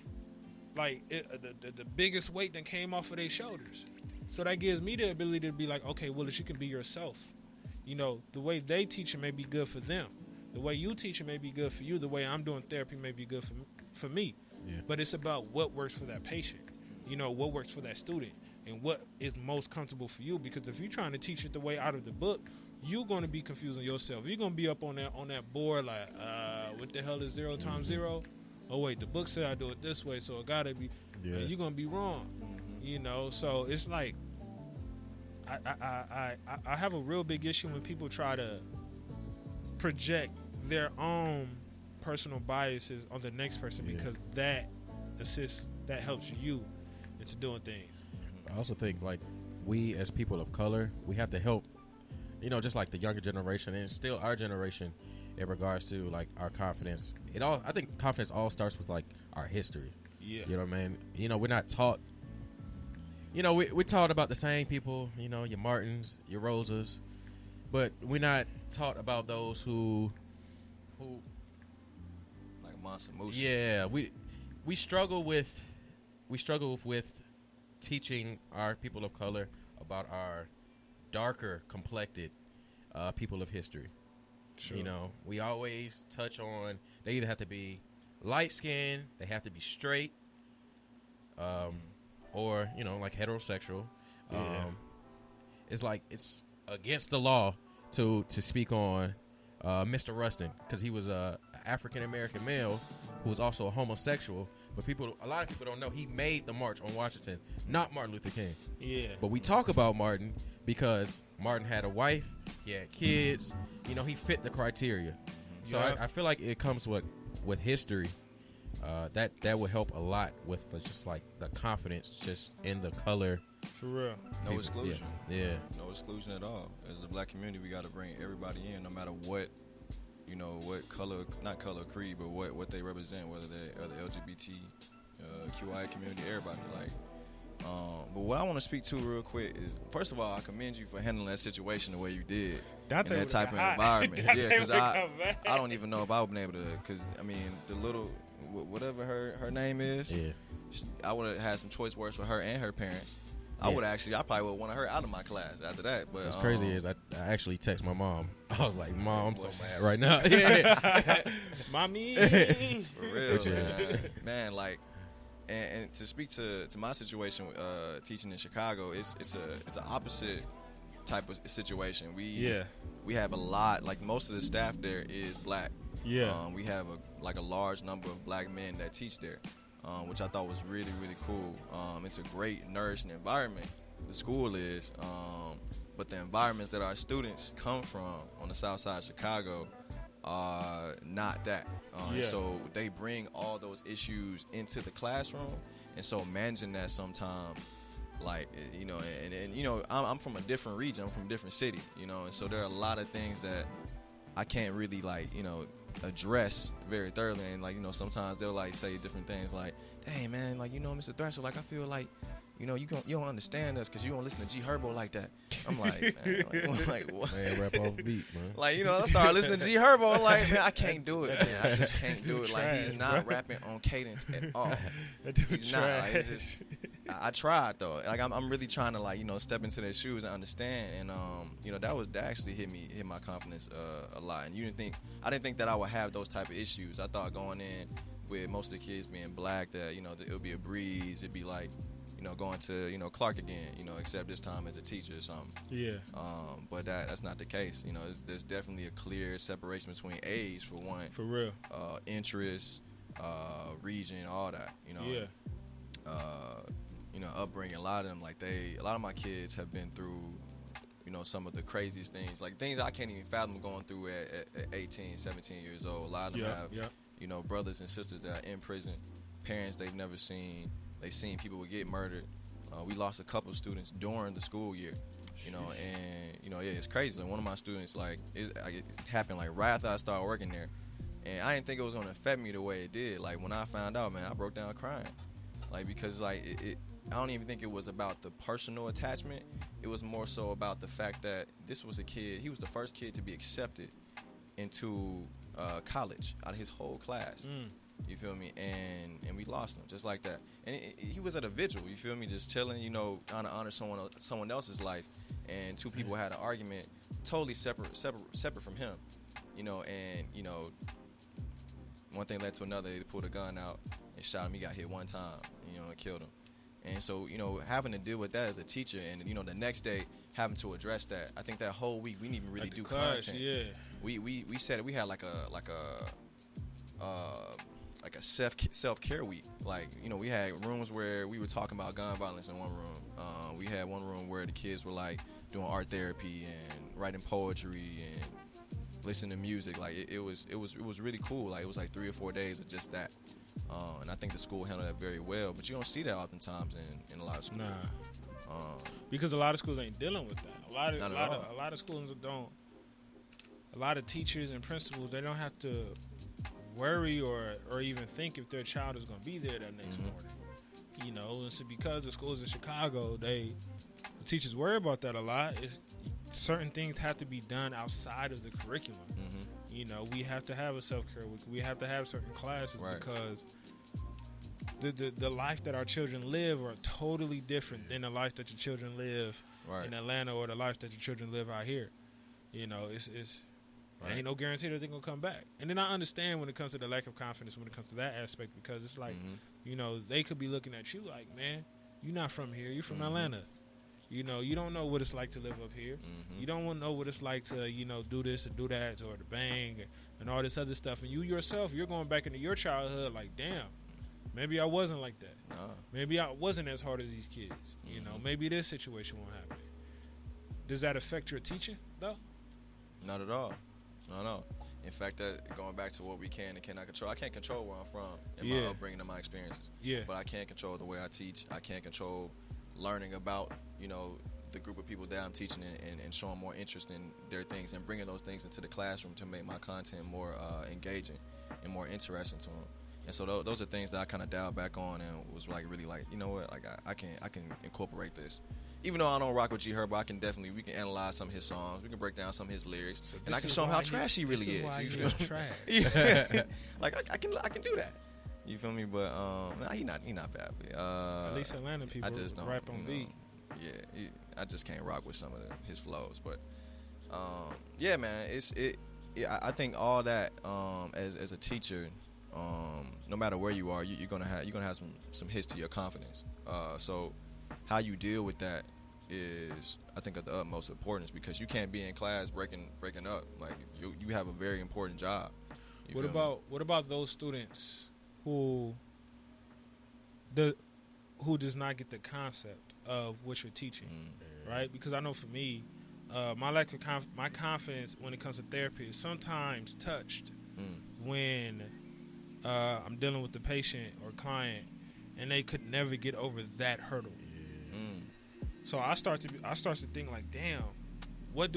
Speaker 5: the biggest weight that came off of their shoulders. So that gives me the ability to be like, okay, well, if you can be yourself. The way they teach it may be good for them. The way you teach it may be good for you. The way I'm doing therapy may be good for me. Yeah. But it's about what works for that patient. What works for that student and what is most comfortable for you. Because if you're trying to teach it the way out of the book, you're going to be confusing yourself. You're going to be up on that board like, what the hell is 0 times 0? Oh wait, the book said I do it this way, so it gotta be.
Speaker 6: Yeah.
Speaker 5: And you're gonna be wrong. You know, so it's like I have a real big issue when people try to project their own personal biases on the next person because that helps you into doing things.
Speaker 6: I also think like we as people of color, we have to help, just like the younger generation and still our generation in regards to like our confidence. I think confidence all starts with like our history.
Speaker 5: Yeah.
Speaker 6: You know what I mean? We're not taught, we're taught about the same people, your Martins, your Rosas, but we're not taught about those who
Speaker 7: like Mansa Musa.
Speaker 6: yeah, we struggle with teaching our people of color about our darker complected people of history.
Speaker 5: Sure.
Speaker 6: We always touch on they either have to be light skinned, they have to be straight, or like heterosexual. It's like it's against the law to speak on Mr. Rustin because he was a African American male who was also a homosexual. But a lot of people don't know he made the March on Washington, not Martin Luther King.
Speaker 5: Yeah.
Speaker 6: But we talk about Martin because Martin had a wife, he had kids. He fit the criteria. So I feel like it comes with history. That will help a lot with just like the confidence just in the color.
Speaker 5: For real.
Speaker 7: No exclusion.
Speaker 6: Yeah.
Speaker 7: No exclusion at all. As a black community, we got to bring everybody in, no matter what, what color, not color, creed, but what they represent, whether they are the LGBT, QI community, everybody. Like, but what I want to speak to real quick is, first of all, I commend you for handling that situation the way you did.
Speaker 5: Dante
Speaker 7: in that type of environment. Yeah, because I don't even know if I would have been able to, because, the little, whatever her name is, I would have had some choice words with her and her parents. I probably would want her out of my class after that. But
Speaker 6: what's crazy is I actually text my mom. I was like, Mom, I'm so mad right now.
Speaker 5: Mommy.
Speaker 7: For real, man. Like, and to speak to my situation, teaching in Chicago, it's an opposite type of situation. We have a lot, like most of the staff there is black.
Speaker 5: Yeah.
Speaker 7: We have a large number of black men that teach there. Which I thought was really, really cool. It's a great, nourishing environment, the school is, but the environments that our students come from on the south side of Chicago are not that. So they bring all those issues into the classroom, and so managing that sometimes, like, I'm from a different region, I'm from a different city, and so there are a lot of things that I can't really, address very thoroughly, and sometimes they'll say different things like, "Hey man, Mr. Thrasher, I feel like you don't understand us because you don't listen to G Herbo like that." I'm like, man, what?
Speaker 6: Man, rap off beat, man.
Speaker 7: I started listening to G Herbo. I'm like, man, I can't do it, man. I just can't do it.
Speaker 5: Trash,
Speaker 7: he's not rapping on cadence at all. He's not. I tried though. I'm really trying to step into their shoes and understand. And that actually hit my confidence a lot. And I didn't think that I would have those type of issues. I thought going in with most of the kids being black that it would be a breeze. It'd be like going to Clark again. Except this time as a teacher or something.
Speaker 5: Yeah.
Speaker 7: But that's not the case. There's definitely a clear separation between age for one.
Speaker 5: For real.
Speaker 7: Interest, region, all that.
Speaker 5: Yeah.
Speaker 7: Upbringing. A lot of my kids have been through, some of the craziest things, like things I can't even fathom going through at 18, 17 years old. A lot of them have, brothers and sisters that are in prison, parents they've never seen. They've seen people get murdered. We lost a couple of students during the school year, it's crazy. One of my students, it happened right after I started working there, and I didn't think it was gonna affect me the way it did. When I found out, man, I broke down crying, because I don't even think it was about the personal attachment. It was more so about the fact that this was a kid. He was the first kid to be accepted into college out of his whole class. You feel me? And we lost him just like that. And he was at a vigil. You feel me? Just chilling. Trying to honor someone else's life. And two people had an argument, totally separate from him. One thing led to another. They pulled a gun out and shot him. He got hit one time. And killed him. And so, you know, having to deal with that as a teacher, and you know, the next day having to address that, I think that whole week we didn't even really
Speaker 5: Like the
Speaker 7: do
Speaker 5: class,
Speaker 7: content.
Speaker 5: yeah.
Speaker 7: We said we had like a self care week. Like, you know, we had rooms where we were talking about gun violence in one room. We had one room where the kids were like doing art therapy and writing poetry and listening to music. Like it was really cool. Like it was like 3 or 4 days of just that. And I think the school handled that very well. But you don't see that oftentimes in a lot of schools.
Speaker 5: Nah. Because a lot of schools ain't dealing with that. A lot of schools don't. A lot of teachers and principals, they don't have to worry or even think if their child is going to be there that next morning. You know, it's because the schools in Chicago, the teachers worry about that a lot. Certain things have to be done outside of the curriculum. You know, we have to have a self-care week. We have to have certain classes because the life that our children live are totally different than the life that your children live in Atlanta or the life that your children live out here. You know, there ain't no guarantee that they're going to come back. And then I understand when it comes to the lack of confidence when it comes to that aspect, because it's like, you know, they could be looking at you like, man, you're not from here. You're from Atlanta. You know, you don't know what it's like to live up here. You don't want to know what it's like to, you know, do this and do that or to bang and all this other stuff. And you yourself, you're going back into your childhood like, damn, maybe I wasn't like that. Maybe I wasn't as hard as these kids. You know, maybe this situation won't happen. Does that affect your teaching, though?
Speaker 7: Not at all. No. In fact, going back to what we can and cannot control, I can't control where I'm from and my upbringing and my experiences. Yeah. But I can control the way I teach. I can control learning about, you know, the group of people that I'm teaching and showing more interest in their things and bringing those things into the classroom to make my content more engaging and more interesting to them. And so those are things that I kind of dialed back on and was like really like, you know what, like I can incorporate this. Even though I don't rock with G Herbo, we can analyze some of his songs, we can break down some of his lyrics, and I can show him how trash he really is. You feel me?
Speaker 5: Trash.
Speaker 7: Yeah. Like I can do that. You feel me? But he not bad.
Speaker 5: At least Atlanta people
Speaker 7: I just don't
Speaker 5: rap on beat.
Speaker 7: Yeah, I just can't rock with some of his flows. But yeah, man, I think all that as a teacher, no matter where you are, you're gonna have some hits to your confidence. So how you deal with that is, I think, of the utmost importance, because you can't be in class breaking up. Like you have a very important job.
Speaker 5: What about those students who does not get the concept of what you're teaching, right? Because I know for me, my lack of my confidence when it comes to therapy is sometimes touched when I'm dealing with the patient or client and they could never get over that hurdle. So I start to think like, damn, what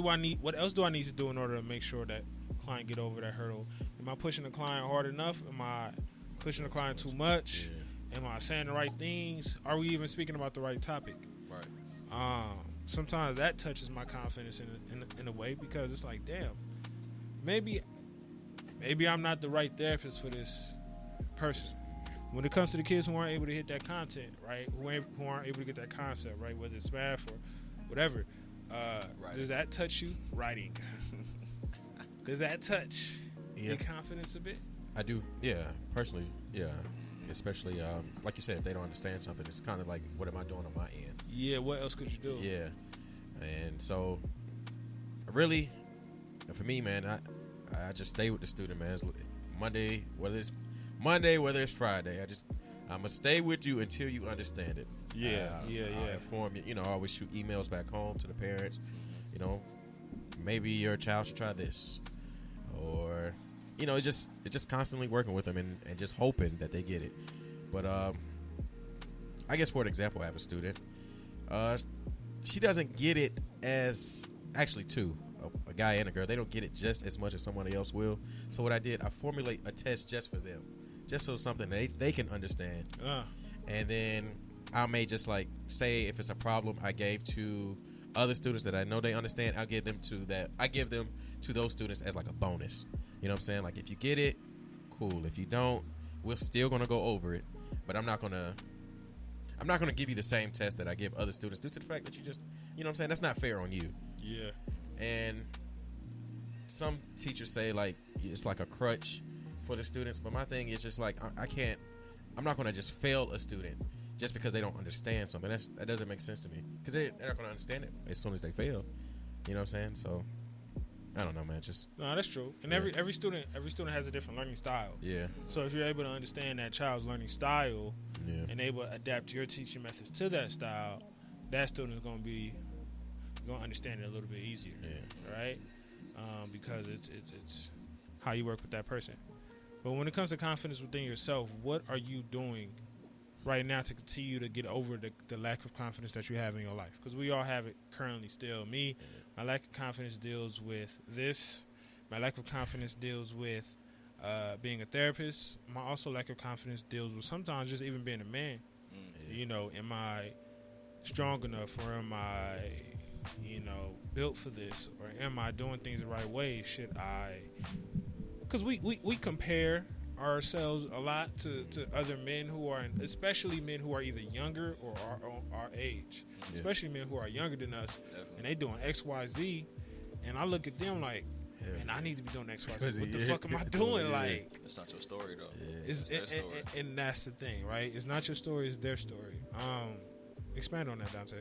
Speaker 5: else do I need to do in order to make sure that client get over that hurdle? Am I pushing the client hard enough? Am I pushing the client too much? Am I saying the right things? Are we even speaking about the right topic? Right. Sometimes that touches my confidence in a way, because it's like, damn, maybe I'm not the right therapist for this person. When it comes to the kids who aren't able to hit that content, right? Who aren't able to get that concept, right? Whether it's math or whatever. Does that touch you? Writing. Does that touch your confidence a bit?
Speaker 6: I do, yeah. Personally, yeah. Especially, like you said, if they don't understand something, it's kind of like, what am I doing on my end?
Speaker 5: Yeah, what else could you do?
Speaker 6: Yeah. And so, really, for me, man, I just stay with the student, man. It's Monday, whether it's Friday, I'm going to stay with you until you understand it. I'll inform you. You know, I always shoot emails back home to the parents. You know, maybe your child should try this. Or, you know, it's just constantly working with them and just hoping that they get it. But I guess, for an example, I have a student. She doesn't get it as, actually two, a guy and a girl. They don't get it just as much as somebody else will. So what I did, I formulate a test just for them. Just so something they can understand. And then I may just like say, if it's a problem I gave to other students that I know they understand, I give them to those students as like a bonus. You know what I'm saying? Like, if you get it, cool. If you don't, we're still gonna go over it. But I'm not gonna give you the same test that I give other students, due to the fact that you just, you know what I'm saying? That's not fair on you.
Speaker 5: Yeah.
Speaker 6: And some teachers say like it's like a crutch for the students, but my thing is just like, I'm not gonna just fail a student just because they don't understand something. That doesn't make sense to me, because they're not going to understand it as soon as they fail. You know what I'm saying? So I don't know, man. Just
Speaker 5: No, that's true. And
Speaker 6: Yeah.
Speaker 5: every student has a different learning style.
Speaker 6: yeah,
Speaker 5: So if you're able to understand that child's learning style
Speaker 6: yeah,
Speaker 5: and able to adapt your teaching methods to that style, that student is going to understand it a little bit easier,
Speaker 6: yeah.
Speaker 5: right? Because it's how you work with that person. But when it comes to confidence within yourself, what are you doing right now to continue to get over the lack of confidence that you have in your life? Because we all have it currently still. Me, my lack of confidence deals with this. My lack of confidence deals with being a therapist. My also lack of confidence deals with sometimes just even being a man. You know, am I strong enough, or am I, built for this, or am I doing things the right way? Should I? Because we compare ourselves a lot to other men who are, especially men who are either younger or our age,
Speaker 6: Yeah.
Speaker 5: especially men who are younger than us,
Speaker 7: Definitely.
Speaker 5: and they doing X, Y, Z, and I look at them like,
Speaker 6: Yeah.
Speaker 5: man, I need to be doing X, Y,
Speaker 6: Crazy,
Speaker 5: Z. What the
Speaker 6: yeah.
Speaker 5: fuck am I doing?
Speaker 6: Yeah.
Speaker 5: Like,
Speaker 7: It's not your story though.
Speaker 6: Yeah.
Speaker 5: it's,
Speaker 7: It's their
Speaker 5: and,
Speaker 7: story.
Speaker 5: and that's the thing, right? It's not your story; it's their story. Expand on that, Dante.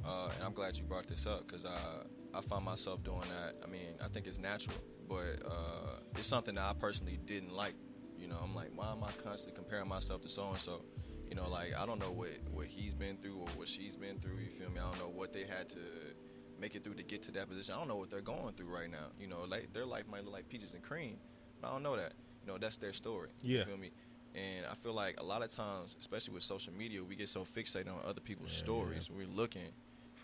Speaker 7: And I'm glad you brought this up, because I find myself doing that. I mean, I think it's natural, but it's something that I personally didn't like. I'm like, why am I constantly comparing myself to so and so? Like, I don't know what he's been through or what she's been through. You feel me? I don't know what they had to make it through to get to that position. I don't know what they're going through right now. Like, their life might look like peaches and cream, but I don't know that. That's their story.
Speaker 5: Yeah.
Speaker 7: You feel me? And I feel like a lot of times, especially with social media, we get so fixated on other people's stories. We're looking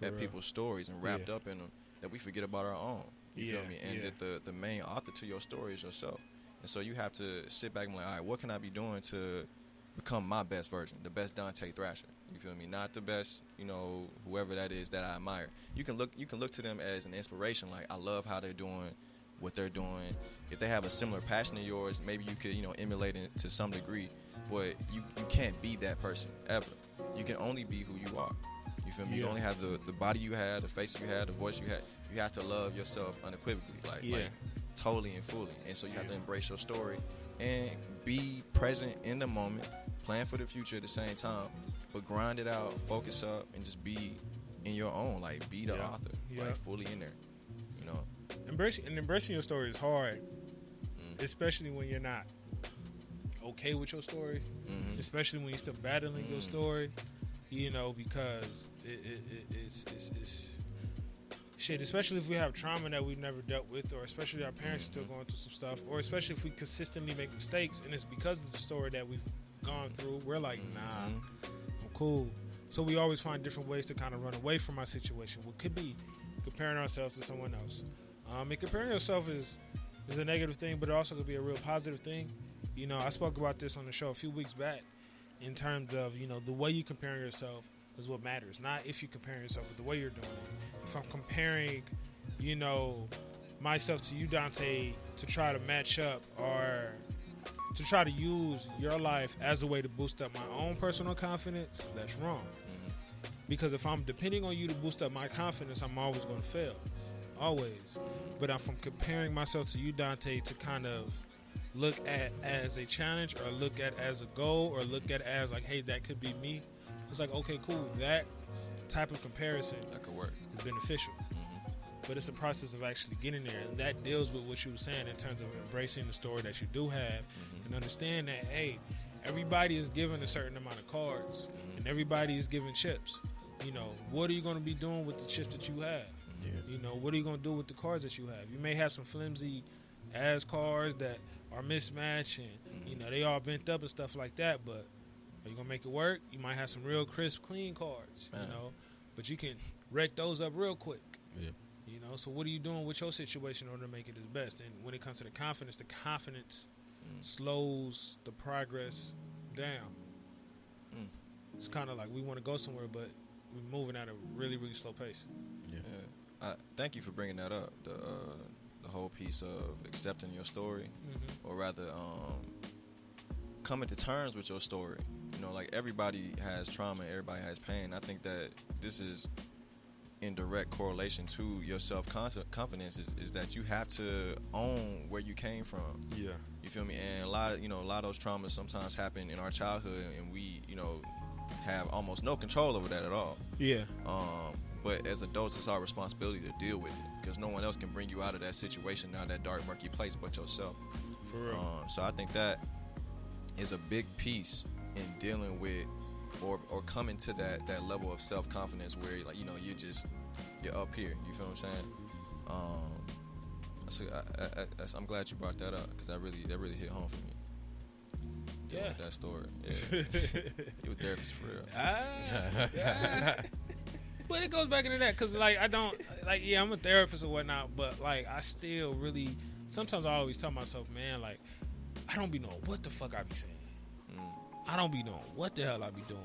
Speaker 7: at
Speaker 5: real.
Speaker 7: people's stories and wrapped
Speaker 5: Yeah.
Speaker 7: up in them, that we forget about our own. You
Speaker 5: Yeah,
Speaker 7: feel me? And
Speaker 5: yeah.
Speaker 7: that the main author to your story is yourself. And so you have to sit back and be like, all right, what can I be doing to become my best version, the best Dante Thrasher? You feel me? Not the best, whoever that is that I admire. You can look to them as an inspiration. Like, I love how they're doing what they're doing. If they have a similar passion to yours, maybe you could, emulate it to some degree. But you can't be that person ever. You can only be who you are. You feel me? You
Speaker 5: Yeah.
Speaker 7: only have the body you had, the face you had, the voice you had. You have to love yourself unequivocally, like totally and fully. And so you have to embrace your story and be present in the moment, plan for the future at the same time, but grind it out, focus up, and just be in your own, like, be the
Speaker 5: Yeah.
Speaker 7: author,
Speaker 5: Yeah.
Speaker 7: like, fully in there.
Speaker 5: Embracing your story is hard, especially when you're not okay with your story, especially when you're still battling your story, because it's shit, especially if we have trauma that we've never dealt with, or especially our parents are still going through some stuff, or especially if we consistently make mistakes and it's because of the story that we've gone through, we're like, nah, I'm cool. So we always find different ways to kind of run away from our situation. What could be comparing ourselves to someone else. And comparing yourself is a negative thing, but it also could be a real positive thing. I spoke about this on the show a few weeks back in terms of, the way you compare yourself is what matters. Not if you compare yourself, but the way you're doing it. If I'm comparing, myself to you, Dante, to try to match up or to try to use your life as a way to boost up my own personal confidence, that's wrong. Because if I'm depending on you to boost up my confidence, I'm always going to fail. Always. But if I'm comparing myself to you, Dante, to kind of look at as a challenge or look at as a goal or look at as like, hey, that could be me, it's like, okay, cool. That type of comparison
Speaker 7: That could work.
Speaker 5: is beneficial. But it's a process of actually getting there. And that deals with what you were saying in terms of embracing the story that you do have and understand that, hey, everybody is given a certain amount of cards and everybody is given chips. What are you going to be doing with the chips that you have?
Speaker 6: Yeah.
Speaker 5: What are you going to do with the cards that you have? You may have some flimsy ass cards that are mismatched and, they all bent up and stuff like that, but are you going to make it work? You might have some real crisp, clean cards, but you can wreck those up real quick.
Speaker 6: Yeah.
Speaker 5: So what are you doing with your situation in order to make it as best? And when it comes to the confidence slows the progress down. It's kind of like we want to go somewhere, but we're moving at a really, really slow pace.
Speaker 7: Yeah. Thank you for bringing that up. The whole piece of accepting your story, or rather, coming to terms with your story. Like, everybody has trauma, everybody has pain. I think that this is in direct correlation to your self-confidence is that you have to own where you came from.
Speaker 5: Yeah.
Speaker 7: You feel me? And a lot of those traumas sometimes happen in our childhood, and we, have almost no control over that at all.
Speaker 5: Yeah.
Speaker 7: But as adults, it's our responsibility to deal with it because no one else can bring you out of that situation, out of that dark, murky place, but yourself.
Speaker 5: For real.
Speaker 7: So I think that is a big piece in dealing with or coming to that level of self-confidence where, like, you know, you're up here. You feel what I'm saying? I'm glad you brought that up because that really hit home for me.
Speaker 5: Yeah.
Speaker 7: That story. Yeah. You a therapist for real.
Speaker 5: But it goes back into that because, like, I don't, like, yeah, I'm a therapist or whatnot, but, like, I still really, sometimes I always tell myself, man, like, I don't be knowing what the fuck I be saying. I don't be knowing what the hell I be doing.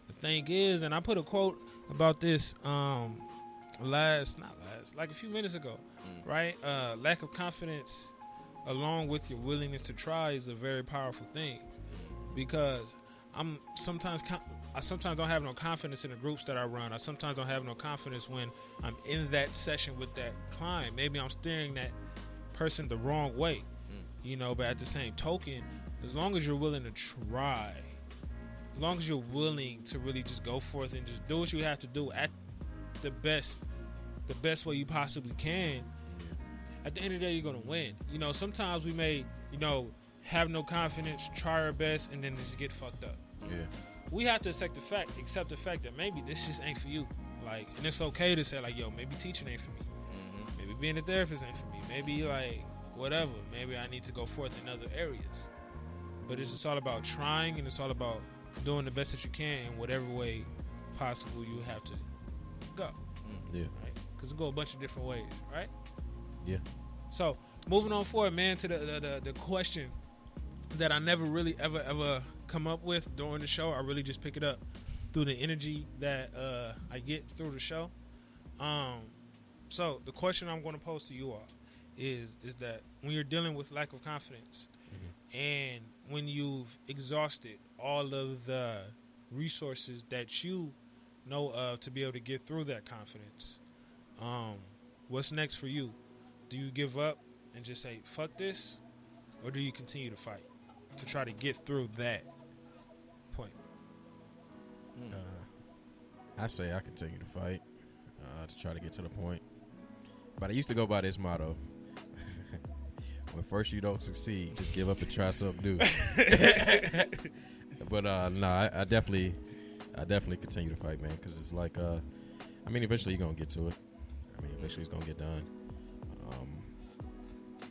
Speaker 5: The thing is, and I put a quote about this like a few minutes ago, right? Lack of confidence along with your willingness to try is a very powerful thing because I sometimes don't have no confidence in the groups that I run. I sometimes don't have no confidence when I'm in that session with that client. Maybe I'm steering that person the wrong way, you know, but at the same token, as long as you're willing to try, as long as you're willing to really just go forth and just do what you have to do at the best way you possibly can, at the end of the day, you're going to win. You know, sometimes we may, you know, have no confidence, try our best, and then just get fucked up.
Speaker 6: Yeah.
Speaker 5: We have to accept the fact that maybe this just ain't for you. Like, and it's okay to say, like, yo, maybe teaching ain't for me. Maybe being a therapist ain't for me. Maybe, like, whatever. Maybe I need to go forth in other areas. But it's just all about trying, and it's all about doing the best that you can in whatever way possible you have to go.
Speaker 6: Yeah.
Speaker 5: Right? Because it go a bunch of different ways, right?
Speaker 6: Yeah.
Speaker 5: So, moving on forward, man, to the question that I never really ever come up with during the show. I really just pick it up through the energy that I get through the show. So the question I'm going to pose to you all is that when you're dealing with lack of confidence and when you've exhausted all of the resources that you know of to be able to get through that confidence, what's next for you? Do you give up and just say, fuck this? Or do you continue to fight to try to get through that point?
Speaker 6: I say I continue to fight to try to get to the point. But I used to go by this motto. When first you don't succeed, just give up and try something new. But I definitely continue to fight, man, because it's like, I mean, eventually you're going to get to it. I mean, eventually it's going to get done.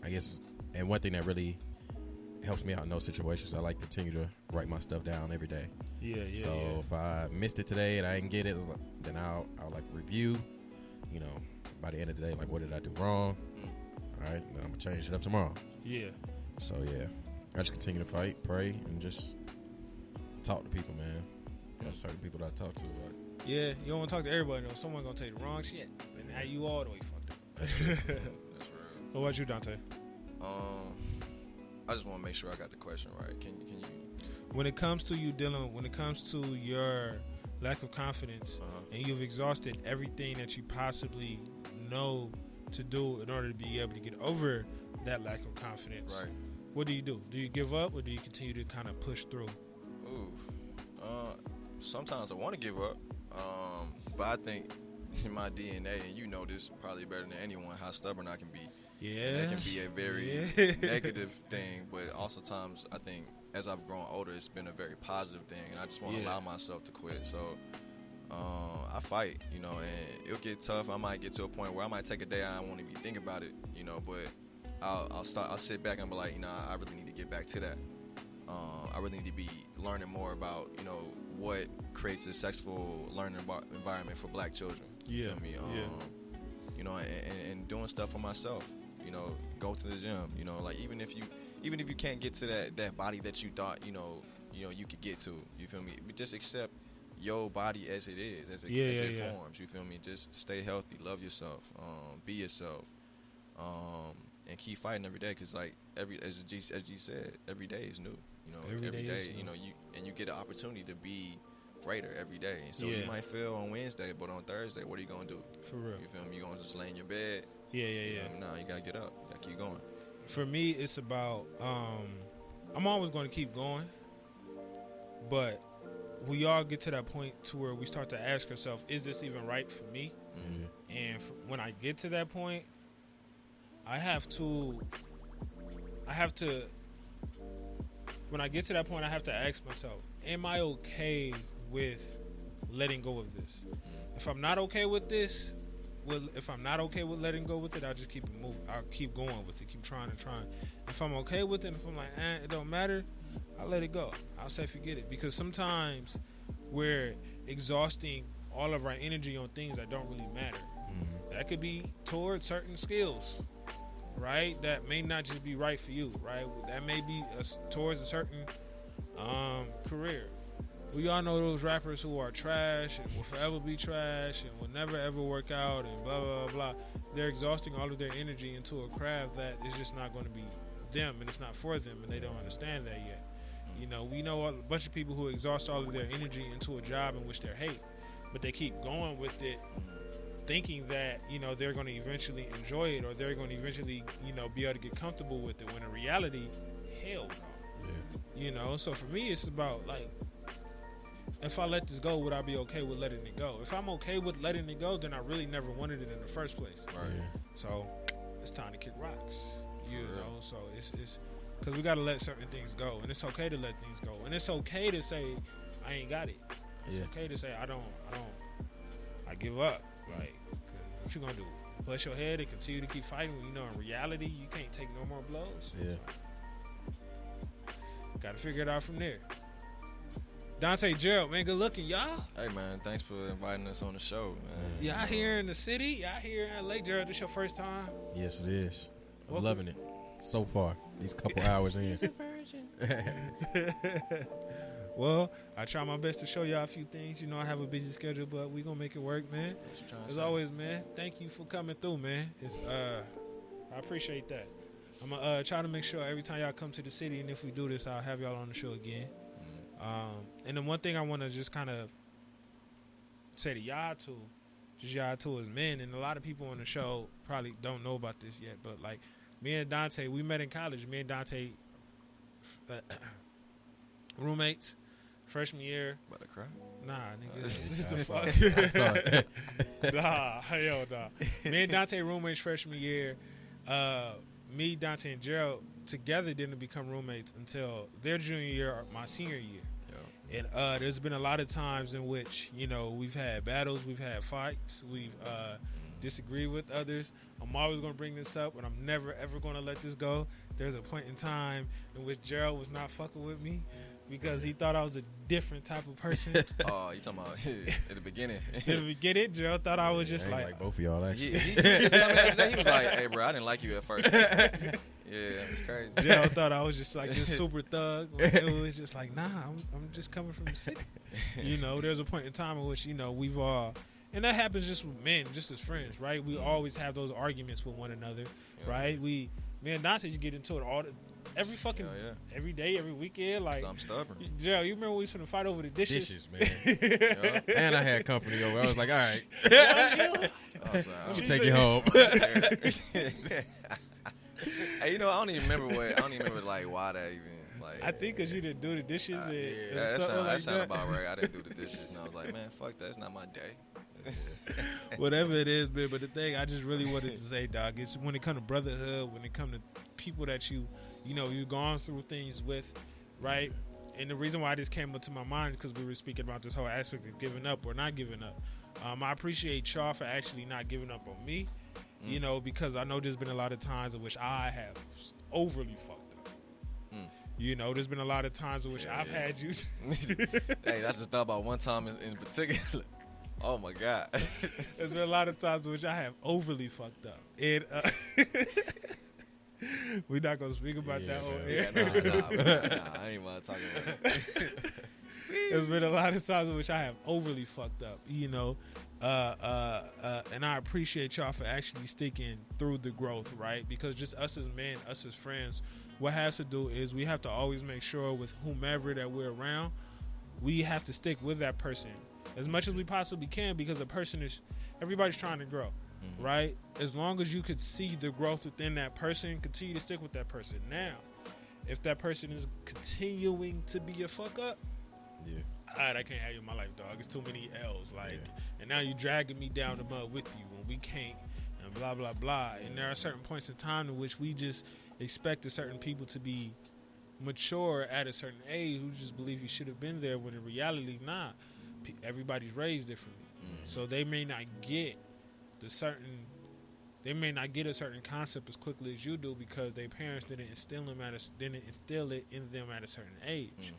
Speaker 6: I guess, and one thing that really helps me out in those situations, I like to continue to write my stuff down every day. So if I missed it today and I didn't get it, then I'll like review, you know, by the end of the day, like, what did I do wrong? All right, then I'm gonna change it up tomorrow.
Speaker 5: Yeah.
Speaker 6: So yeah, I just continue to fight, pray, and just talk to people, man. Got certain people that I talk to.
Speaker 5: Yeah, you don't want to talk to everybody though. Someone's gonna tell you the wrong shit, and now you all the way fucked up.
Speaker 7: That's true. That's real.
Speaker 5: What about you, Dante?
Speaker 7: I just want to make sure I got the question right. Can you?
Speaker 5: When it comes to your lack of confidence, and you've exhausted everything that you possibly know to do in order to be able to get over that lack of confidence,
Speaker 7: Right.
Speaker 5: What do you do? Do you give up, or do you continue to kind of push through?
Speaker 7: Sometimes I want to give up, but I think in my DNA, and you know this probably better than anyone, how stubborn I can be.
Speaker 5: Yeah.
Speaker 7: And that can be a very negative thing, but also times I think as I've grown older, it's been a very positive thing, and I just want to allow myself to quit. So I fight, you know, and it'll get tough. I might get to a point where I might take a day I won't even think about it, you know, but I'll sit back and be like, you know, I really need to get back to that. I really need to be learning more about, you know, what creates a successful learning environment for black children. You feel me? You know, and doing stuff for myself. You know, go to the gym. You know, like even if you can't get to that body that you thought you could get to. You feel me? But just accept your body as it is, as it forms. You feel me? Just stay healthy, love yourself, be yourself, and keep fighting every day. Cause like as G said, every day is new. You know, every day you know, you get an opportunity to be greater every day. And so you might fail on Wednesday, but on Thursday, what are you gonna do?
Speaker 5: For real.
Speaker 7: You feel me? You gonna just lay in your bed?
Speaker 5: Yeah.
Speaker 7: No, you gotta get up. You gotta keep going.
Speaker 5: For me, it's about I'm always going to keep going, but we all get to that point to where we start to ask ourselves, is this even right for me?
Speaker 6: Mm-hmm.
Speaker 5: And when I get to that point, when I get to that point, I have to ask myself, am I okay with letting go of this? If I'm not okay with this, if I'm not okay with letting go with it, I'll just keep it moving. I'll keep going with it, keep trying. If I'm okay with it, if I'm like, it don't matter, I'll let it go. I'll say forget it. Because sometimes we're exhausting all of our energy on things that don't really matter.
Speaker 6: Mm-hmm.
Speaker 5: That could be towards certain skills, right? That may not just be right for you, right? That may be towards a certain career. We all know those rappers who are trash and will forever be trash and will never ever work out and blah, blah, blah, blah. They're exhausting all of their energy into a craft that is just not going to be them and it's not for them, and they don't understand that yet. You know, we know a bunch of people who exhaust all of their energy into a job in which they hate, but they keep going with it thinking that, you know, they're going to eventually enjoy it or they're going to eventually, you know, be able to get comfortable with it, when in reality, hell no.
Speaker 6: Yeah.
Speaker 5: You know, so for me, it's about, like, if I let this go, would I be okay with letting it go? If I'm okay with letting it go, then I really never wanted it in the first place.
Speaker 6: Right. Yeah.
Speaker 5: So it's time to kick rocks. You know, so it's because we got to let certain things go, and it's okay to let things go, and it's okay to say I ain't got it. It's okay to say I give up. Like, what you gonna do? Bust your head and continue to keep fighting when you know in reality you can't take no more blows?
Speaker 6: Yeah.
Speaker 5: Got to figure it out from there. Dante Gerald, man, good looking, y'all.
Speaker 7: Hey, man, thanks for inviting us on the show, man.
Speaker 5: Y'all here in the city? Y'all here in LA? Gerald, this your first time?
Speaker 6: Yes, it is. I'm loving it so far. These couple hours in.
Speaker 5: Well, I try my best to show y'all a few things. You know, I have a busy schedule, but we gonna make it work, man. As always, man, thank you for coming through, man. It's I appreciate that. I'm gonna try to make sure every time y'all come to the city, and if we do this, I'll have y'all on the show again. And then one thing I want to just kind of say to y'all too as men, and a lot of people on the show probably don't know about this yet, but like me and Dante, we met in college. Me and Dante, roommates, freshman year.
Speaker 7: About to cry?
Speaker 5: Nah, nigga, this is the fuck. Nah, hell nah. Me and Dante roommates freshman year. Me, Dante, and Gerald together didn't become roommates until their junior year or my senior year. And there's been a lot of times in which, you know, we've had battles, we've had fights, we've disagreed with others. I'm always going to bring this up, and I'm never, ever going to let this go. There's a point in time in which Gerald was not fucking with me because he thought I was a different type of person.
Speaker 7: Oh, you talking about at the beginning?
Speaker 5: At the beginning, Gerald thought I was just like
Speaker 6: both of y'all, actually.
Speaker 7: He was just telling me the other day, he was like, hey, bro, I didn't like you at first. Yeah, it's crazy.
Speaker 5: Gerald thought I was just like this super thug. It was just like, nah, I'm just coming from the city. You know, there's a point in time in which, you know, we've all, and that happens just with men, just as friends, right? We always have those arguments with one another, right? Me and Dante just get into it every fucking, every day, every weekend. Like,
Speaker 7: I'm stubborn.
Speaker 5: Gerald, you remember we was finna fight over the dishes?
Speaker 6: Dishes, man. And I had company over. I was like, all right. Let me take you home.
Speaker 7: Hey, you know, I don't even remember like why that even like.
Speaker 5: I think because you didn't do the dishes.
Speaker 7: That sounded about right. I didn't do the dishes, and I was like, man, fuck that. It's not my day.
Speaker 5: Whatever it is, man. But the thing I just really wanted to say, dog, is when it comes to brotherhood, when it comes to people that you know, you've gone through things with, right? And the reason why this came up to my mind is because we were speaking about this whole aspect of giving up or not giving up. I appreciate y'all for actually not giving up on me. You know, because I know there's been a lot of times in which I have overly fucked up. You know, there's been a lot of times in which I've had you.
Speaker 7: Hey, I just thought about one time in particular. Oh, my God.
Speaker 5: There's been a lot of times in which I have overly fucked up. And we're not going to speak about that on air.
Speaker 7: Nah, I ain't want to talk about it.
Speaker 5: There's been a lot of times in which I have overly fucked up, you know. And I appreciate y'all for actually sticking through the growth, right? Because just us as men, us as friends, what has to do is we have to always make sure with whomever that we're around, we have to stick with that person as much as we possibly can, because everybody's trying to grow, right? As long as you could see the growth within that person, continue to stick with that person. Now, if that person is continuing to be a fuck up, all right, I can't have you in my life, dog. It's too many L's. Like, and now you dragging me down the mud with you when we can't, and blah, blah, blah. And there are certain points in time in which we just expect a certain people to be mature at a certain age who just believe you should have been there when in reality, nah. Everybody's raised differently. So they may not get a certain concept as quickly as you do because their parents didn't instill it in them at a certain age.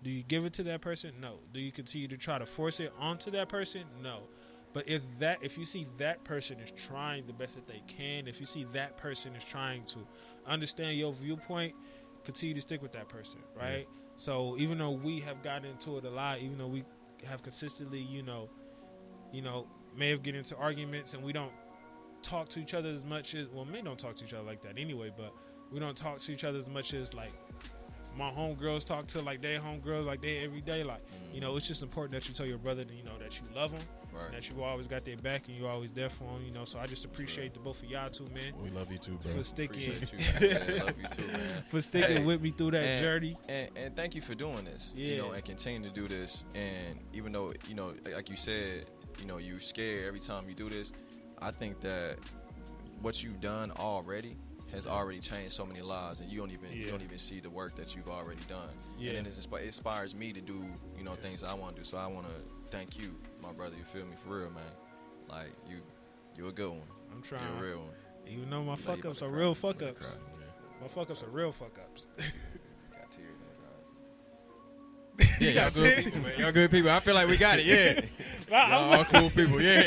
Speaker 5: Do you give it to that person? No. Do you continue to try to force it onto that person? No. But if you see that person is trying the best that they can, if you see that person is trying to understand your viewpoint, continue to stick with that person, right? So even though we have gotten into it a lot, even though we have consistently, may have get into arguments and we don't talk to each other as much as, well, men don't talk to each other like that anyway, but we don't talk to each other as much as like my homegirls talk to like their homegirls like they every day. Like, it's just important that you tell your brother that, that you love him, that you've always got their back and you're always there for him, so I just appreciate the both of y'all too, man.
Speaker 6: We love you too, bro.
Speaker 5: For sticking,
Speaker 7: love you too, man.
Speaker 5: For sticking with me through that journey.
Speaker 7: And thank you for doing this, and continue to do this. And even though, like you said, you're scared every time you do this, I think that what you've done already has already changed so many lives, and you don't even see the work that you've already done. And then it inspires me to do things I want to do. So I want to thank you, my brother. You feel me? For real, man. Like you're a good one.
Speaker 5: I'm trying.
Speaker 7: You're a real one.
Speaker 5: Even though my fuck ups are real fuck ups. My fuck ups are real fuck ups.
Speaker 7: Got tears in his eyes.
Speaker 6: Yeah, y'all good people, man. Y'all good people. I feel like we got it. Yeah. Y'all all cool people. Yeah.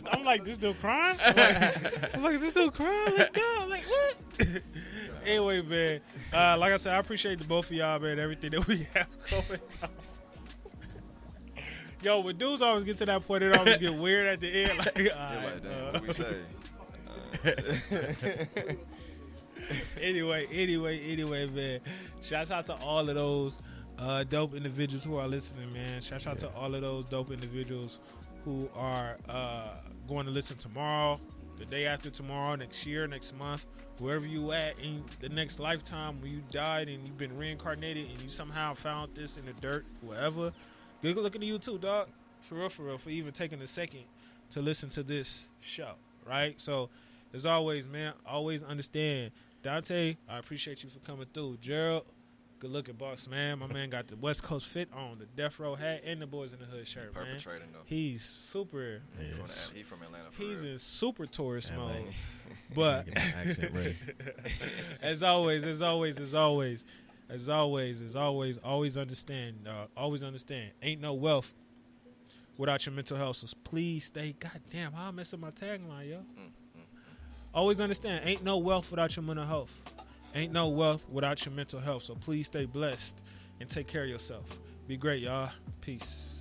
Speaker 5: I'm like, this dude crying? I'm like, is this dude crying? Like, no. I'm like, what? Anyway, man, like I said, I appreciate the both of y'all, man, everything that we have going on. Yo, when dudes always get to that point, it always get weird at the end. Like,
Speaker 7: what we say?
Speaker 5: Anyway, man. Shouts out to all of those dope individuals who are listening, man. Shout out to all of those dope individuals who are going to listen tomorrow, the day after tomorrow, next year, next month, wherever you at in the next lifetime when you died and you've been reincarnated and you somehow found this in the dirt, wherever. Good looking to you too, dog. For real, for even taking a second to listen to this show, right? So, as always, man, always understand. Dante, I appreciate you for coming through. Gerald, good looking boss, man. My man got the West Coast fit on, the Death Row hat, and the Boys in the Hood shirt, man.
Speaker 7: Perpetrating, though.
Speaker 5: He's super.
Speaker 7: He's from Atlanta.
Speaker 5: He's in super tourist mode. But as always, always understand. Always understand. Ain't no wealth without your mental health. So please stay. Goddamn, how I mess up my tagline, yo. Always understand. Ain't no wealth without your mental health. Ain't no wealth without your mental health. So please stay blessed and take care of yourself. Be great, y'all. Peace.